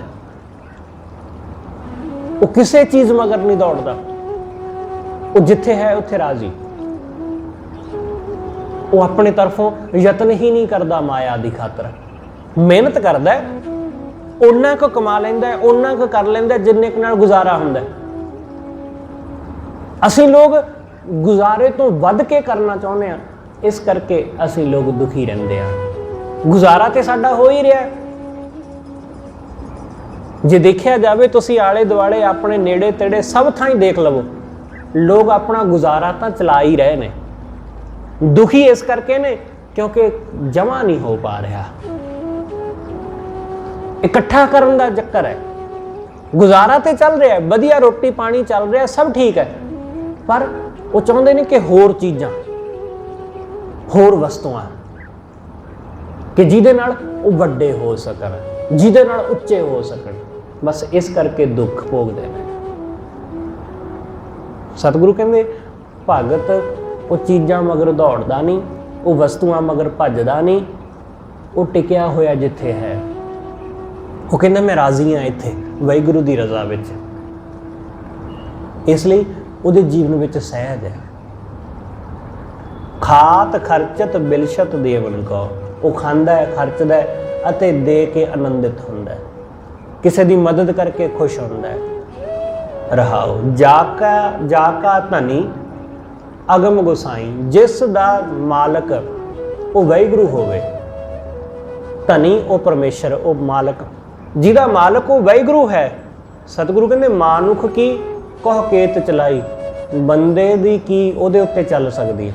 ਉਹ ਕਿਸੇ ਚੀਜ਼ ਮਗਰ ਨਹੀਂ ਦੌੜਦਾ। ਉਹ ਜਿੱਥੇ ਹੈ ਉੱਥੇ ਰਾਜ਼ੀ। ਉਹ ਆਪਣੇ ਤਰਫੋਂ ਯਤਨ ਹੀ ਨਹੀਂ ਕਰਦਾ ਮਾਇਆ ਦੀ ਖਾਤਰ। ਮਿਹਨਤ ਕਰਦਾ, ਓਨਾ ਕੁ ਕਮਾ ਲੈਂਦਾ, ਓਨਾ ਕੁ ਕਰ ਲੈਂਦਾ ਜਿੰਨੇ ਕੁ ਨਾਲ ਗੁਜ਼ਾਰਾ ਹੁੰਦਾ। ਅਸੀਂ ਲੋਕ ਗੁਜ਼ਾਰੇ ਤੋਂ ਵੱਧ ਕੇ ਕਰਨਾ ਚਾਹੁੰਦੇ ਹਾਂ, ਇਸ ਕਰਕੇ ਅਸੀਂ ਲੋਕ ਦੁਖੀ ਰਹਿੰਦੇ ਹਾਂ। ਗੁਜ਼ਾਰਾ ਤੇ ਸਾਡਾ ਹੋ ਹੀ ਰਿਹਾ। ਜੇ ਦੇਖਿਆ ਜਾਵੇ ਤੁਸੀਂ ਆਲੇ ਦੁਆਲੇ ਆਪਣੇ ਨੇੜੇ ਤੇੜੇ ਸਭ ਥਾਂ ਹੀ ਦੇਖ ਲਵੋ, ਲੋਕ ਆਪਣਾ ਗੁਜ਼ਾਰਾ ਤਾਂ ਚਲਾ ਹੀ ਰਹੇ ਨੇ। ਦੁਖੀ ਇਸ ਕਰਕੇ ਨੇ ਕਿਉਂਕਿ ਜਮਾ ਨਹੀਂ ਹੋ ਪਾ ਰਿਹਾ। ਇਕੱਠਾ ਕਰਨ ਦਾ ਚੱਕਰ ਹੈ। ਗੁਜ਼ਾਰਾ ਤੇ ਚੱਲ ਰਿਹਾ, ਵਧੀਆ ਰੋਟੀ ਪਾਣੀ ਚੱਲ ਰਿਹਾ, ਸਭ ਠੀਕ ਹੈ, ਪਰ ਉਹ ਚਾਹੁੰਦੇ ਨੇ ਕਿ ਹੋਰ ਚੀਜ਼ਾਂ, ਹੋਰ ਵਸਤੂਆਂ, ਕਿ ਜਿਹਦੇ ਨਾਲ ਉਹ ਵੱਡੇ ਹੋ ਸਕਣ, ਜਿਹਦੇ ਨਾਲ ਉੱਚੇ ਹੋ ਸਕਣ। ਬਸ ਇਸ ਕਰਕੇ ਦੁੱਖ ਭੋਗਦੇ ਨੇ। ਸਤਿਗੁਰੂ ਕਹਿੰਦੇ ਭਗਤ ਉਹ ਚੀਜ਼ਾਂ ਮਗਰ ਦੌੜਦਾ ਨਹੀਂ, ਉਹ ਵਸਤੂਆਂ ਮਗਰ ਭੱਜਦਾ ਨਹੀਂ, ਉਹ ਟਿਕਿਆ ਹੋਇਆ ਜਿੱਥੇ ਹੈ। ਉਹ ਕਹਿੰਦਾ ਮੈਂ ਰਾਜ਼ੀ ਹਾਂ ਇੱਥੇ ਵਾਹਿਗੁਰੂ ਦੀ ਰਜ਼ਾ ਵਿੱਚ। ਇਸ ਲਈ ਉਹਦੇ ਜੀਵਨ ਵਿੱਚ ਸਹਿਜ ਹੈ। ਖਾਤ ਖਰਚਤ ਬਿਲਸ਼ਤ ਦੇਵਨ ਕੋ। ਉਹ ਖਾਂਦਾ ਹੈ, ਖਰਚਦਾ ਹੈ ਅਤੇ ਦੇ ਕੇ ਆਨੰਦਿਤ ਹੁੰਦਾ ਹੈ। ਕਿਸੇ ਦੀ ਮਦਦ ਕਰਕੇ ਖੁਸ਼ ਹੁੰਦਾ ਹੈ। ਰਹਾਓ ਜਾ ਕਾ ਧਨੀ ਅਗਮ ਗੁਸਾਈ। ਜਿਸ ਦਾ ਮਾਲਕ ਉਹ ਵਾਹਿਗੁਰੂ ਹੋਵੇ, ਧਨੀ ਉਹ ਪਰਮੇਸ਼ਰ, ਉਹ ਮਾਲਕ, ਜਿਹਦਾ ਮਾਲਕ ਉਹ ਵਾਹਿਗੁਰੂ ਹੈ। ਸਤਿਗੁਰੂ ਕਹਿੰਦੇ ਮਾਨੁਖ ਕੀ ਕਹ ਕੇਤ ਚਲਾਈ। ਬੰਦੇ ਦੀ ਕੀ ਉਹਦੇ ਉੱਤੇ ਚੱਲ ਸਕਦੀ।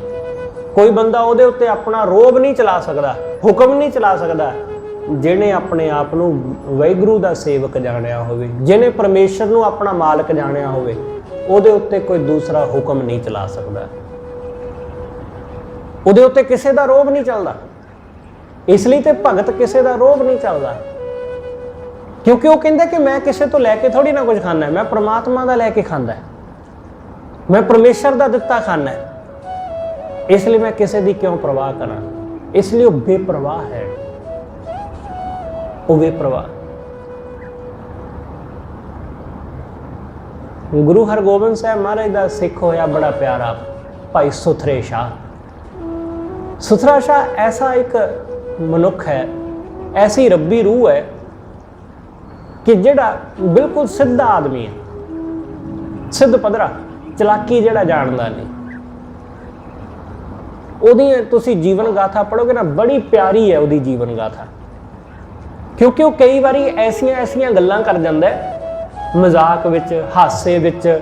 ਕੋਈ ਬੰਦਾ ਉਹਦੇ ਉੱਤੇ ਆਪਣਾ ਰੋਹਬ ਨਹੀਂ ਚਲਾ ਸਕਦਾ, ਹੁਕਮ ਨਹੀਂ ਚਲਾ ਸਕਦਾ। ਜਿਹਨੇ ਆਪਣੇ ਆਪ ਨੂੰ ਵਾਹਿਗੁਰੂ ਦਾ ਸੇਵਕ ਜਾਣਿਆ ਹੋਵੇ, ਜਿਹਨੇ ਪਰਮੇਸ਼ਰ ਨੂੰ ਆਪਣਾ ਮਾਲਕ ਜਾਣਿਆ ਹੋਵੇ, ਉਹਦੇ ਉੱਤੇ ਕੋਈ ਦੂਸਰਾ ਹੁਕਮ ਨਹੀਂ ਚਲਾ ਸਕਦਾ। ਉਹਦੇ ਉੱਤੇ ਕਿਸੇ ਦਾ ਰੋਹਬ ਨਹੀਂ ਚੱਲਦਾ। ਇਸ ਲਈ ਤੇ ਭਗਤ ਕਿਸੇ ਦਾ ਰੋਹਬ ਨਹੀਂ ਚੱਲਦਾ, ਕਿਉਂਕਿ ਉਹ ਕਹਿੰਦਾ ਕਿ ਮੈਂ ਕਿਸੇ ਤੋਂ ਲੈ ਕੇ ਥੋੜੀ ਨਾ ਕੁਝ ਖਾਣਾ, ਮੈਂ ਪ੍ਰਮਾਤਮਾ ਦਾ ਲੈ ਕੇ ਖਾਂਦਾ, ਮੈਂ ਪਰਮੇਸ਼ਰ ਦਾ ਦਿੱਤਾ ਖਾਣਾ। ਇਸ ਲਈ ਮੈਂ ਕਿਸੇ ਦੀ ਕਿਉਂ ਪਰਵਾਹ ਕਰਾਂ। ਇਸ ਲਈ ਉਹ ਬੇਪਰਵਾਹ ਹੈ, ਉਹ ਬੇਪਰਵਾਹ। ਗੁਰੂ ਹਰਗੋਬਿੰਦ ਸਾਹਿਬ ਮਹਾਰਾਜ ਦਾ ਸਿੱਖ ਹੋਇਆ ਬੜਾ ਪਿਆਰਾ ਭਾਈ ਸੁਥਰੇ ਸ਼ਾਹ। ਸੁਥਰਾ ਸ਼ਾਹ ਐਸਾ ਇੱਕ ਮਨੁੱਖ ਹੈ, ਐਸੀ ਰੱਬੀ ਰੂਹ ਹੈ ਕਿ ਜਿਹੜਾ ਬਿਲਕੁਲ ਸਿੱਧਾ ਆਦਮੀ ਹੈ, ਸਿੱਧ ਪੱਧਰਾ, ਚਲਾਕੀ ਜਿਹੜਾ ਜਾਣਦਾ ਨਹੀਂ। ਉਹਦੀ ਤੁਸੀਂ ਜੀਵਨ ਗਾਥਾ ਪੜ੍ਹੋਗੇ ਨਾ, ਬੜੀ ਪਿਆਰੀ ਹੈ ਉਹਦੀ ਜੀਵਨ ਗਾਥਾ। ਕਿਉਂਕਿ ਉਹ ਕਈ ਵਾਰੀ ਐਸੀਆਂ ਗੱਲਾਂ ਕਰ ਜਾਂਦਾ ਮਜ਼ਾਕ ਵਿੱਚ, ਹਾਸੇ ਵਿੱਚ।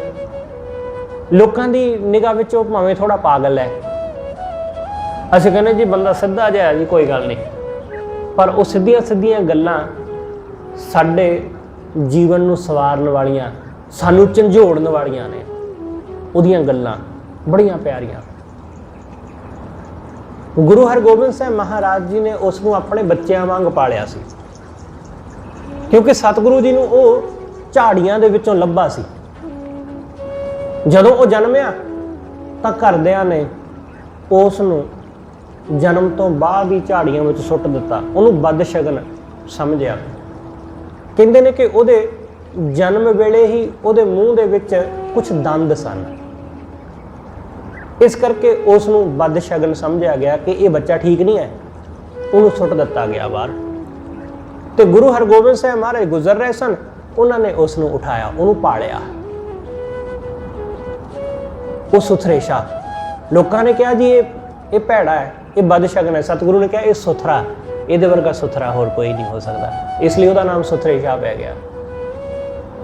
ਲੋਕਾਂ ਦੀ ਨਿਗਾਹ ਵਿੱਚ ਉਹ ਭਾਵੇਂ ਥੋੜਾ ਪਾਗਲ ਹੈ। ਅਸੀਂ ਕਹਿੰਦੇ ਜੀ ਬੰਦਾ ਸਿੱਧਾ ਜਿਹਾ ਜੀ, ਕੋਈ ਗੱਲ ਨਹੀਂ, ਪਰ ਉਹ ਸਿੱਧੀਆਂ ਗੱਲਾਂ ਸਾਡੇ ਜੀਵਨ ਨੂੰ ਸਵਾਰਨ ਵਾਲੀਆਂ, ਸਾਨੂੰ ਝੰਜੋੜਨ ਵਾਲੀਆਂ ਨੇ। ਉਹਦੀਆਂ ਗੱਲਾਂ ਬੜੀਆਂ ਪਿਆਰੀਆਂ। ਗੁਰੂ ਹਰਗੋਬਿੰਦ ਸਾਹਿਬ ਮਹਾਰਾਜ ਜੀ ਨੇ ਉਸ ਨੂੰ ਆਪਣੇ ਬੱਚਿਆਂ ਵਾਂਗ ਪਾਲਿਆ ਸੀ, ਕਿਉਂਕਿ ਸਤਿਗੁਰੂ ਜੀ ਨੂੰ ਉਹ ਝਾੜੀਆਂ ਦੇ ਵਿੱਚੋਂ ਲੱਭਾ ਸੀ। ਜਦੋਂ ਉਹ ਜਨਮਿਆ ਤਾਂ ਘਰਦਿਆਂ ਨੇ ਉਸ ਨੂੰ ਜਨਮ ਤੋਂ ਬਾਅਦ ਹੀ ਝਾੜੀਆਂ ਵਿੱਚ ਸੁੱਟ ਦਿੱਤਾ। ਉਹਨੂੰ ਬਦਸ਼ਗਨ ਸਮਝਿਆ। ਕਹਿੰਦੇ ਨੇ ਕਿ ਉਹਦੇ जन्म वेले ही ਉਹਦੇ ਮੂੰਹ ਦੇ ਵਿੱਚ ਕੁਝ ਦੰਦ ਸਨ। ਇਸ ਕਰਕੇ ਉਸ ਨੂੰ ਬਦ ਸ਼ਗਨ ਸਮਝਿਆ ਗਿਆ ਕਿ ਇਹ ਬੱਚਾ ਠੀਕ ਨਹੀਂ ਹੈ, ਉਹਨੂੰ ਸੁੱਟ ਦਿੱਤਾ ਗਿਆ ਬਾਹਰ। ਤੇ ਗੁਰੂ ਹਰਗੋਬਿੰਦ ਸਾਹਿਬ ਮਹਾਰਾਜ ਗੁਜ਼ਰ ਰਹੇ ਸਨ, ਉਹਨਾਂ ਨੇ ਉਸ ਨੂੰ ਉਠਾਇਆ, ਉਹਨੂੰ ਪਾਲਿਆ। ਉਹ ਸੁਥਰੇ ਸ਼ਾਹ। ਲੋਕਾਂ ਨੇ ਕਿਹਾ ਜੀ ਇਹ ਭੈੜਾ ਹੈ, ਇਹ ਬਦ ਸ਼ਗਨ ਹੈ। ਸਤਿਗੁਰੂ ਨੇ ਕਿਹਾ ਇਹ ਸੁਥਰਾ, ਇਹਦੇ ਵਰਗਾ ਸੁਥਰਾ ਹੋਰ ਕੋਈ ਨਹੀਂ ਹੋ ਸਕਦਾ, ਇਸ ਲਈ ਉਹਦਾ ਨਾਮ ਸੁਥਰੇ ਸ਼ਾਹ ਪੈ ਗਿਆ।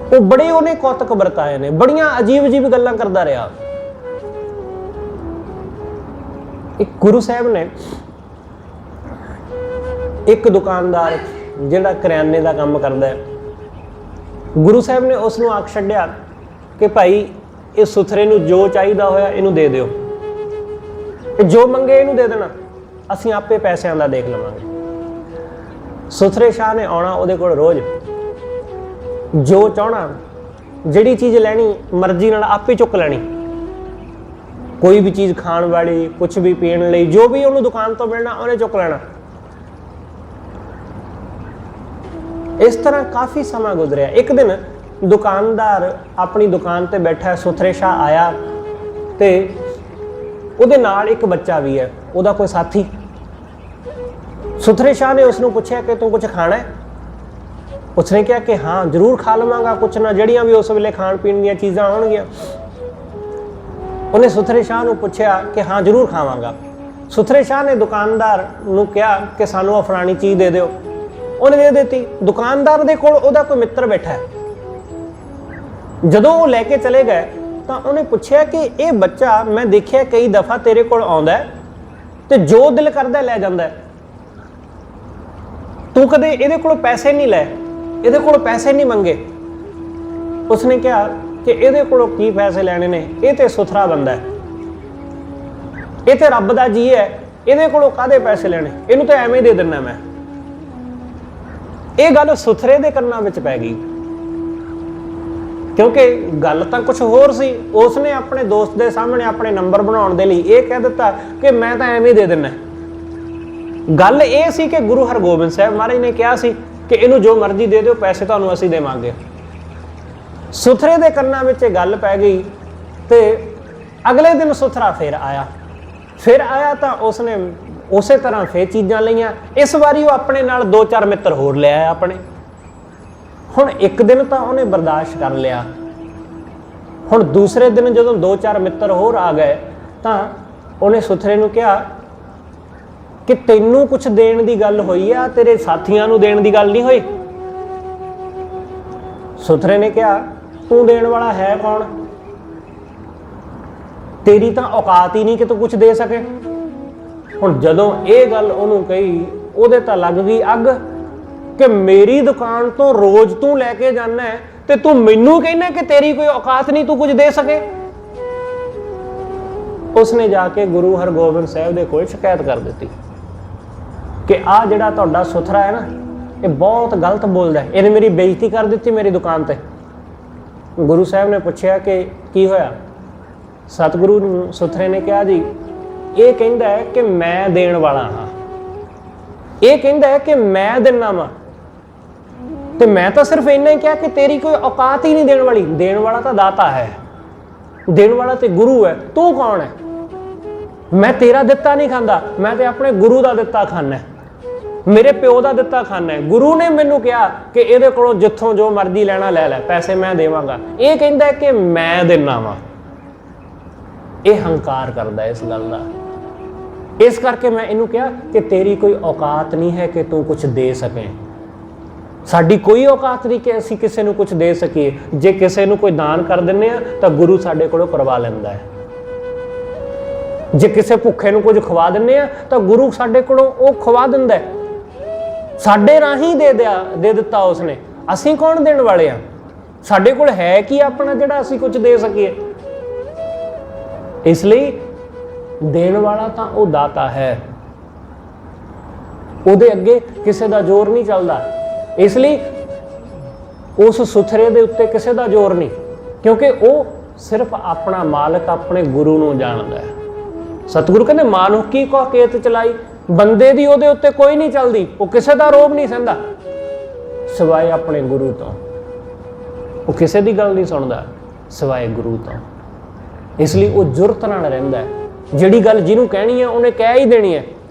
ਉਹ ਬੜੇ ਉਹਨੇ ਕੌਤਕ ਵਰਤਾਏ ਨੇ, ਬੜੀਆਂ ਅਜੀਬ ਅਜੀਬ ਗੱਲਾਂ ਕਰਦਾ ਰਿਹਾ। ਇੱਕ ਗੁਰੂ ਸਾਹਿਬ ਨੇ ਇੱਕ ਦੁਕਾਨਦਾਰ ਜਿਹੜਾ ਕਰਿਆਨੇ ਦਾ ਕੰਮ ਕਰਦਾ ਹੈ, ਗੁਰੂ ਸਾਹਿਬ ਨੇ ਉਸ ਨੂੰ ਆਖ ਛੱਡਿਆ ਕਿ ਭਾਈ ਇਹ ਸੁਥਰੇ ਨੂੰ ਜੋ ਚਾਹੀਦਾ ਹੋਇਆ ਇਹਨੂੰ ਦੇ ਦਿਓ, ਜੋ ਮੰਗੇ ਇਹਨੂੰ ਦੇ ਦੇਣਾ, ਅਸੀਂ ਆਪੇ ਪੈਸਿਆਂ ਦਾ ਦੇਖ ਲਵਾਂਗੇ। ਸੁਥਰੇ ਸ਼ਾਹ ਨੇ ਆਉਣਾ ਉਹਦੇ ਕੋਲ ਰੋਜ਼, ਜੋ ਚਾਹਣਾ, ਜਿਹੜੀ ਚੀਜ਼ ਲੈਣੀ ਮਰਜ਼ੀ ਨਾਲ ਆਪੇ ਚੁੱਕ ਲੈਣੀ। ਕੋਈ ਵੀ ਚੀਜ਼ ਖਾਣ ਵਾਲੀ, ਕੁਝ ਵੀ ਪੀਣ ਲਈ, ਜੋ ਵੀ ਉਹਨੂੰ ਦੁਕਾਨ ਤੋਂ ਮਿਲਣਾ ਉਹਨੇ ਚੁੱਕ ਲੈਣਾ। ਇਸ ਤਰ੍ਹਾਂ ਕਾਫੀ ਸਮਾਂ ਗੁਜ਼ਰਿਆ। ਇੱਕ ਦਿਨ ਦੁਕਾਨਦਾਰ ਆਪਣੀ ਦੁਕਾਨ ਤੇ ਬੈਠਾ, ਸੁਥਰੇ ਸ਼ਾਹ ਆਇਆ ਤੇ ਉਹਦੇ ਨਾਲ ਇੱਕ ਬੱਚਾ ਵੀ ਹੈ, ਉਹਦਾ ਕੋਈ ਸਾਥੀ। ਸੁਥਰੇ ਸ਼ਾਹ ਨੇ ਉਸ ਨੂੰ ਪੁੱਛਿਆ ਕਿ ਤੂੰ ਕੁਝ ਖਾਣਾ ਹੈ? ਉਸਨੇ ਕਿਹਾ ਕਿ ਹਾਂ ਜ਼ਰੂਰ ਖਾ ਲਵਾਂਗਾ, ਕੁਛ ਨਾ ਜਿਹੜੀਆਂ ਵੀ ਉਸ ਵੇਲੇ ਖਾਣ ਪੀਣ ਦੀਆਂ ਚੀਜ਼ਾਂ ਆਉਣਗੀਆਂ। ਉਹਨੇ ਸੁਥਰੇ ਸ਼ਾਹ ਨੂੰ ਪੁੱਛਿਆ ਕਿ ਹਾਂ ਜ਼ਰੂਰ ਖਾਵਾਂਗਾ। ਸੁਥਰੇ ਸ਼ਾਹ ਨੇ ਦੁਕਾਨਦਾਰ ਨੂੰ ਕਿਹਾ ਕਿ ਸਾਨੂੰ ਫਲਾਣੀ ਚੀਜ਼ ਦੇ ਦਿਓ, ਉਹਨੇ ਦੇ ਦਿੱਤੀ। ਦੁਕਾਨਦਾਰ ਦੇ ਕੋਲ ਉਹਦਾ ਕੋਈ ਮਿੱਤਰ ਬੈਠਾ ਹੈ। ਜਦੋਂ ਉਹ ਲੈ ਕੇ ਚਲੇ ਗਏ ਤਾਂ ਉਹਨੇ ਪੁੱਛਿਆ ਕਿ ਇਹ ਬੱਚਾ ਮੈਂ ਦੇਖਿਆ ਕਈ ਦਫਾ ਤੇਰੇ ਕੋਲ ਆਉਂਦਾ ਤੇ ਜੋ ਦਿਲ ਕਰਦਾ ਲੈ ਜਾਂਦਾ, ਤੂੰ ਕਦੇ ਇਹਦੇ ਕੋਲ ਪੈਸੇ ਨਹੀਂ ਲਏ, ਇਹਦੇ ਕੋਲ ਪੈਸੇ ਨਹੀਂ ਮੰਗੇ। ਉਸਨੇ ਕਿਹਾ ਕਿ ਇਹਦੇ ਕੋਲੋਂ ਕੀ ਪੈਸੇ ਲੈਣੇ ਨੇ, ਇਹ ਤੇ ਸੁਥਰਾ ਬੰਦਾ ਹੈ, ਇਹ ਤੇ ਰੱਬ ਦਾ ਜੀ ਹੈ, ਇਹਦੇ ਕੋਲੋਂ ਕਾਹਦੇ ਪੈਸੇ ਲੈਣੇ, ਇਹਨੂੰ ਤਾਂ ਐਵੇਂ ਦੇ ਦਿੰਦਾ ਮੈਂ। ਇਹ ਗੱਲ ਸੁਥਰੇ ਦੇ ਕੰਨਾਂ ਵਿੱਚ ਪੈ ਗਈ, ਕਿਉਂਕਿ ਗੱਲ ਤਾਂ ਕੁਝ ਹੋਰ ਸੀ। ਉਸਨੇ ਆਪਣੇ ਦੋਸਤ ਦੇ ਸਾਹਮਣੇ ਆਪਣੇ ਨੰਬਰ ਬਣਾਉਣ ਦੇ ਲਈ ਇਹ ਕਹਿ ਦਿੱਤਾ ਕਿ ਮੈਂ ਤਾਂ ਐਵੇਂ ਦੇ ਦਿੰਦਾ। ਗੱਲ ਇਹ ਸੀ ਕਿ ਗੁਰੂ ਹਰਗੋਬਿੰਦ ਸਾਹਿਬ ਮਹਾਰਾਜ ਨੇ ਕਿਹਾ ਸੀ ਕਿ ਇਹਨੂੰ ਜੋ ਮਰਜ਼ੀ ਦੇ ਦਿਓ, ਪੈਸੇ ਤੁਹਾਨੂੰ ਅਸੀਂ ਦੇਵਾਂਗੇ। ਸੁਥਰੇ ਦੇ ਕੰਨਾਂ ਵਿੱਚ ਇਹ ਗੱਲ ਪੈ ਗਈ ਤੇ ਅਗਲੇ ਦਿਨ ਸੁਥਰਾ ਫਿਰ ਆਇਆ ਤਾਂ ਉਸਨੇ ਉਸੇ ਤਰ੍ਹਾਂ ਫਿਰ ਚੀਜ਼ਾਂ ਲਈਆਂ। ਇਸ ਵਾਰੀ ਉਹ ਆਪਣੇ ਨਾਲ 2-4 ਮਿੱਤਰ ਹੋਰ ਲੈ ਆਇਆ ਆਪਣੇ। ਹੁਣ ਇੱਕ ਦਿਨ ਤਾਂ ਉਹਨੇ ਬਰਦਾਸ਼ਤ ਕਰ ਲਿਆ। ਹੁਣ ਦੂਸਰੇ ਦਿਨ ਜਦੋਂ 2-4 ਮਿੱਤਰ ਹੋਰ ਆ ਗਏ ਤਾਂ ਉਹਨੇ ਸੁਥਰੇ ਨੂੰ ਕਿਹਾ ਕਿ ਤੈਨੂੰ ਕੁਝ ਦੇਣ ਦੀ ਗੱਲ ਹੋਈ ਆ, ਤੇਰੇ ਸਾਥੀਆਂ ਨੂੰ ਦੇਣ ਦੀ ਗੱਲ ਨਹੀਂ ਹੋਈ। ਸੁਥਰੇ ਨੇ ਕਿਹਾ ਤੂੰ ਦੇਣ ਵਾਲਾ ਹੈ ਕੌਣ? ਤੇਰੀ ਤਾਂ ਔਕਾਤ ਹੀ ਨਹੀਂ ਕਿ ਤੂੰ ਕੁਝ ਦੇ ਸਕੇ। ਹੁਣ ਜਦੋਂ ਇਹ ਗੱਲ ਉਹਨੂੰ ਕਹੀ, ਉਹਦੇ ਤਾਂ ਲੱਗ ਗਈ ਅੱਗ ਕਿ ਮੇਰੀ ਦੁਕਾਨ ਤੋਂ ਰੋਜ਼ ਤੂੰ ਲੈ ਕੇ ਜਾਣਾ ਤੇ ਤੂੰ ਮੈਨੂੰ ਕਹਿਣਾ ਕਿ ਤੇਰੀ ਕੋਈ ਔਕਾਤ ਨਹੀਂ, ਤੂੰ ਕੁਝ ਦੇ ਸਕੇ। ਉਸਨੇ ਜਾ ਕੇ ਗੁਰੂ ਹਰਗੋਬਿੰਦ ਸਾਹਿਬ ਦੇ ਕੋਲ ਸ਼ਿਕਾਇਤ ਕਰ ਦਿੱਤੀ ਕਿ ਆ ਜਿਹੜਾ ਤੁਹਾਡਾ ਸੁਥਰਾ ਹੈ ਨਾ, ਇਹ ਬਹੁਤ ਗਲਤ ਬੋਲਦਾ ਹੈ, ਇਹਨੇ ਮੇਰੀ ਬੇਇੱਜ਼ਤੀ ਕਰ ਦਿੱਤੀ ਮੇਰੀ ਦੁਕਾਨ ਤੇ। ਗੁਰੂ ਸਾਹਿਬ ਨੇ ਪੁੱਛਿਆ ਕਿ ਕੀ ਹੋਇਆ? ਸਤਿਗੁਰੂ ਨੂੰ ਸੁਥਰੇ ਨੇ ਕਿਹਾ ਜੀ ਇਹ ਕਹਿੰਦਾ ਹੈ ਕਿ ਮੈਂ ਦੇਣ ਵਾਲਾ ਹਾਂ, ਇਹ ਕਹਿੰਦਾ ਹੈ ਕਿ ਮੈਂ ਦਿੰਦਾ ਵਾਂ, ਤੇ ਮੈਂ ਤਾਂ ਸਿਰਫ ਇੰਨਾ ਹੀ ਕਿਹਾ ਕਿ ਤੇਰੀ ਕੋਈ ਔਕਾਤ ਹੀ ਨਹੀਂ ਦੇਣ ਵਾਲੀ। ਦੇਣ ਵਾਲਾ ਤਾਂ ਦਾਤਾ ਹੈ, ਦੇਣ ਵਾਲਾ ਤੇ ਗੁਰੂ ਹੈ, ਤੂੰ ਕੌਣ ਹੈ? ਮੈਂ ਤੇਰਾ ਦਿੱਤਾ ਨਹੀਂ ਖਾਂਦਾ, ਮੈਂ ਤੇ ਆਪਣੇ ਗੁਰੂ ਦਾ ਦਿੱਤਾ ਖਾਂਦਾ, ਮੇਰੇ ਪਿਓ ਦਾ ਦਿੱਤਾ ਖਾਂਦਾ। ਗੁਰੂ ਨੇ ਮੈਨੂੰ ਕਿਹਾ ਕਿ ਇਹਦੇ ਕੋਲੋਂ ਜਿੱਥੋਂ ਜੋ ਮਰਜ਼ੀ ਲੈਣਾ ਲੈ ਲੈ, ਪੈਸੇ ਮੈਂ ਦੇਵਾਂਗਾ। ਇਹ ਕਹਿੰਦਾ ਕਿ ਮੈਂ ਦਿੰਦਾ ਵਾਂ। ਇਹ ਹੰਕਾਰ ਕਰਦਾ ਇਸ ਗੱਲ ਦਾ। ਇਸ ਕਰਕੇ ਮੈਂ ਇਹਨੂੰ ਕਿਹਾ ਕਿ ਤੇਰੀ ਕੋਈ ਔਕਾਤ ਨਹੀਂ ਹੈ ਕਿ ਤੂੰ ਕੁਝ ਦੇ ਸਕੇ। ਸਾਡੀ ਕੋਈ ਔਕਾਤ ਨਹੀਂ ਕਿ ਅਸੀਂ ਕਿਸੇ ਨੂੰ ਕੁਝ ਦੇ ਸਕੀਏ। ਜੇ ਕਿਸੇ ਨੂੰ ਕੋਈ ਦਾਨ ਕਰ ਦਿੰਦੇ ਆ ਤਾਂ ਗੁਰੂ ਸਾਡੇ ਕੋਲੋਂ ਕਰਵਾ ਲੈਂਦਾ ਹੈ। ਜੇ ਕਿਸੇ ਭੁੱਖੇ ਨੂੰ ਕੁਝ ਖਵਾ ਦਿੰਦੇ ਆ ਤਾਂ ਗੁਰੂ ਸਾਡੇ ਕੋਲੋਂ ਉਹ ਖਵਾ ਦਿੰਦਾ ਹੈ। ਸਾਡੇ ਰਾਹੀਂ ਦੇ ਦਿੱਤਾ ਉਸਨੇ। ਅਸੀਂ ਕੌਣ ਦੇਣ ਵਾਲੇ ਆ? ਸਾਡੇ ਕੋਲ ਹੈ ਕੀ ਆਪਣਾ ਜਿਹੜਾ ਅਸੀਂ ਕੁਝ ਦੇ ਸਕੀਏ? ਇਸ ਲਈ ਦੇਣ ਵਾਲਾ ਤਾਂ ਉਹ ਦਾਤਾ ਹੈ, ਉਹਦੇ ਅੱਗੇ ਕਿਸੇ ਦਾ ਜ਼ੋਰ ਨਹੀਂ ਚੱਲਦਾ। ਇਸ ਲਈ ਉਸ ਸੁਥਰੇ ਦੇ ਉੱਤੇ ਕਿਸੇ ਦਾ ਜ਼ੋਰ ਨਹੀਂ, ਕਿਉਂਕਿ ਉਹ ਸਿਰਫ ਆਪਣਾ ਮਾਲਕ ਆਪਣੇ ਗੁਰੂ ਨੂੰ ਜਾਣਦਾ ਹੈ। ਸਤਿਗੁਰੂ ਕਹਿੰਦੇ ਮਾਨੁਖੀ ਕੋ ਕੇਤ ਚਲਾਈ, ਬੰਦੇ ਦੀ ਉਹਦੇ ਉੱਤੇ ਕੋਈ ਨਹੀਂ ਚੱਲਦੀ, ਉਹ ਕਿਸੇ ਦਾ ਰੋਬ ਨਹੀਂ ਸਹਿੰਦਾ ਸਿਵਾਏ ਆਪਣੇ ਗੁਰੂ ਤੋਂ। वो किसी की गल नहीं सुनता सिवाय गुरु तो। इसलिए वो जुरत नाल रहिंदा है, जिहड़ी गल जिहनूं कहनी है उन्हें कह ही देनी है,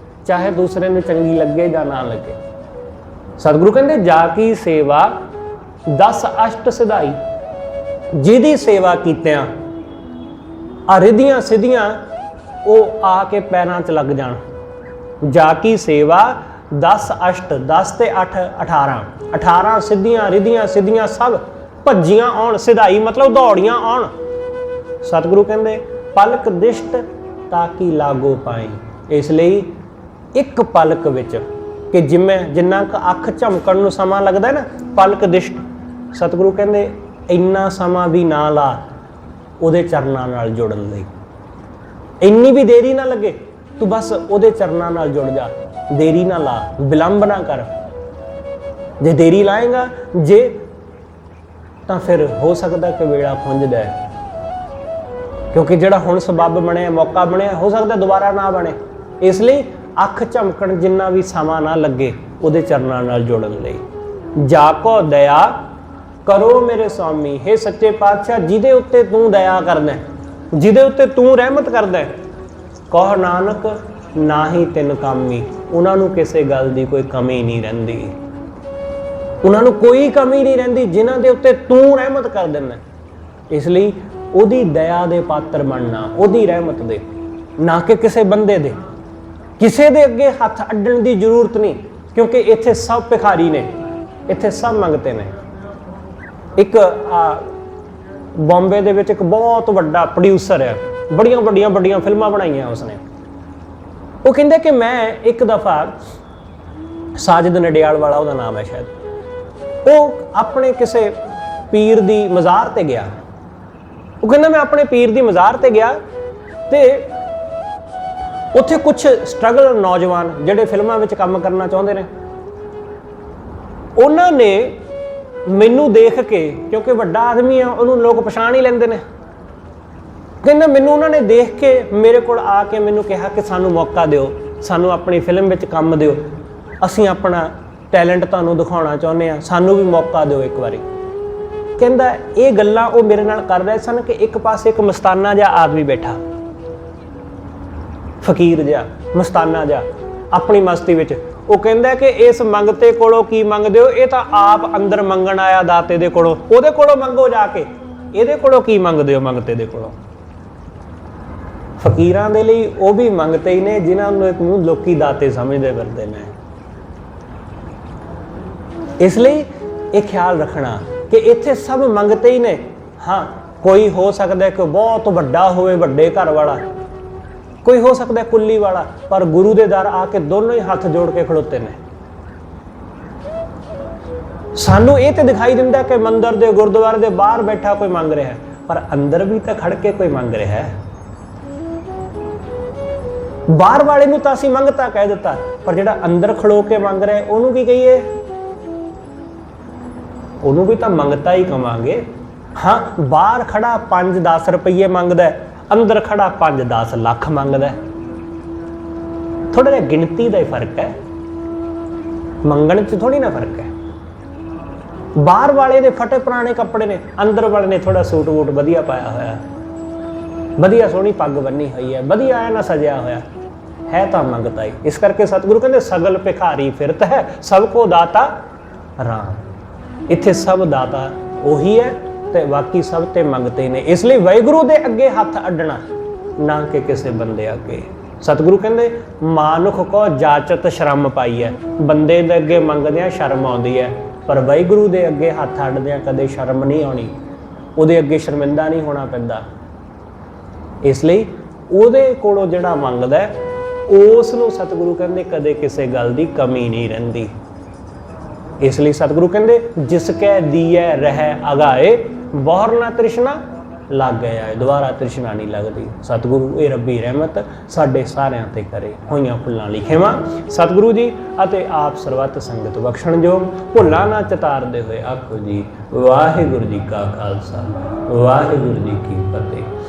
चाहे दूसरे नूं चंगी लगे या ना लगे। सतगुरु कहंदे जाकी सेवा 10 अष्ट सिधाई, जिहदी सेवा कीतियां आ रिधियां सिधियां वो आके पैरां च लग जाण। जाकी सेवा 10 अष्ट 10 ते 8 18 सिद्धियां रिधियां सिद्धियां सब भज्जियां आउण, सिधाई मतलब दौड़ियां आउण। सतगुरु कहंदे पलक दिष्ट ताकि लागो पाई। इसलिए एक पलक विच कि जिमें जिन्ना क अख झमकण नूं समा लगदा है ना, पलक दिष्ट, सतगुरु कहंदे इन्ना समा भी ना ला उहदे चरनां नाल जुड़न लई। इन्नी भी देरी ना लगे, तू बस उहदे चरनां नाल जुड़ जा, देरी ना ला, विलंब ना कर। जे देरी लाएगा जे तो फिर हो सकता कि वेला खुंजदा है, क्योंकि जिहड़ा हुण सबब बने मौका बने हो सकता दोबारा ना बने। इसलिए अख झमकण जिन्ना भी समा ना लगे उहदे चरनां नाल जुड़न लई। जाको दया करो मेरे स्वामी, हे सच्चे पातशाह जिहदे उत्ते तू दया करदा है, जिहदे उत्ते तू रहमत करदा है, कह नानक ना ही तिन कामी, उन्हां नूं किसे गल दी कोई कमी नहीं रहिंदी, उन्हां नूं कोई कमी नहीं रहिंदी जिन्हां दे उत्ते तू रहमत कर दिंदा। इसलिए उहदी दया दे पात्र बनना, उहदी रहमत दे, ना कि किसे बंदे दे। किसे दे अगे हथ अड्डण दी जरूरत नहीं, क्योंकि इत्थे सब भिखारी ने, इत्थे सब मंगते ने। एक बॉम्बे दे विच एक बहुत वड्डा प्रोड्यूसर है, बड़ियां वड्डियां वड्डियां फिल्मां बनाईयां उसने। वो कहंदे कि मैं एक दफ़ा साजिद नडियाल वाला उहदा नाम है शायद, वो अपने किसे पीर दी मज़ार ते गया। वो कहंदा मैं अपने पीर दी मज़ार ते गया ते उत्थे कुछ स्ट्रगल नौजवान जिहड़े फिल्मां विच काम करना चाहुंदे ने, उन्हां ने मैनू देख के, क्योंकि वड्डा आदमी है उन्होंने लोग पछाण ही लेंदे ने, कहंदा मैनू उन्होंने देख के मेरे कोल आके मैनू कहा कि सानू मौका दिओ, सानू अपनी फिल्म विच काम दिओ, असीं अपना टैलेंट तुहानूं दिखाउणा चाहुंदे आ, सानू भी मौका दिओ एक बारी। कहंदा ये गल्लां वो मेरे नाल कर रहे सन कि एक पासे एक मस्ताना जिहा आदमी बैठा, फकीर जिहा मस्ताना जिहा अपनी मस्ती विच। वो कहंदा कि इस मंगते कोलों की मंगदे हो, ये तां आप अंदर मंगण आया दाते दे कोलों, ओहदे कोलों मंगो जाके, इहदे कोलों की मंगदे हो मंगते दे कोलों। फकीरां दे लई वो भी मंगते ही ने जिन्हां नूं लोकी दाते समझदे फिरदे ने। इसलिए ये ख्याल रखना कि इत्थे सब मंगते ही ने। हाँ, कोई हो सकता है कि बहुत वड्डा होवे, वड्डे घर वाला, कोई हो सकता है कुल्ली वाला, पर गुरु दे दर आके दोनों ही हाथ जोड़ के खड़ोते ने। सानू ये तो दिखाई दिंदा कि मंदिर दे गुरुद्वारे दे बाहर बैठा कोई मंग रहा है, पर अंदर भी तो खड़ के कोई मंग रहा है। बाहर वाले नूं तां असीं मंगता कह दिता, पर जिहड़ा अंदर खड़ो के मंग रहा है उहनूं की कहीए, उहनूं भी तो मंगता ही कवांगे। हाँ, बाहर खड़ा 5-10 रुपये मंगदा है, अंदर खड़ा 5-10 लाख मंगदा है। थोड़ा जिहा गिनती का ही फर्क है, मंगण च थोड़ी ना फर्क है। बाहर वाले दे फटे पुराने कपड़े ने, अंदर वाले ने थोड़ा सूट वूट वधिया पाया होया, वधिया सोहनी पग बन्नी हुई है, वधिया है ना सजिया होया है, तो मंगता ही। इस करके सतगुरु कहते सगल भिखारी फिरत है, सबको दाता राम। इत्थे सब दाता उही है ते बाकी सब ते मंगते ने। इसलिए वाहिगुरु दे अगे हथ अड्डना, ना कि किसी बंदे अगे। सतगुरु कहते मानुख को जाचत शर्म पाई है, बंदे दे अगे मंगदियां शर्म आउंदी है, पर वाहिगुरु दे अगे हथ अड्डदियां कदे शर्म नहीं आउणी, उहदे अगे शर्मिंदा नहीं होना पैंदा। इसलिए उहदे कोलों जिहड़ा मंगदा है उस नूं सतगुरु कहते कदे किसी गल की कमी नहीं रहिंदी। इसलिए सतगुरु कहते जिसकै दिए रह अगाए, बौर ना तृष्णा लग गया, दोबारा तृष्णा नहीं लगती। सतगुरु ये रब्बी रहमत साडे सारिਆਂ ते करे, होइयां फुल्लां लिखेवां सतगुरु जी अते आप सरबत संगत बख्शण जोग, भुल्ला ना चतारदे होए आखो जी वाहिगुरु जी का खालसा वाहिगुरु जी की फतेह।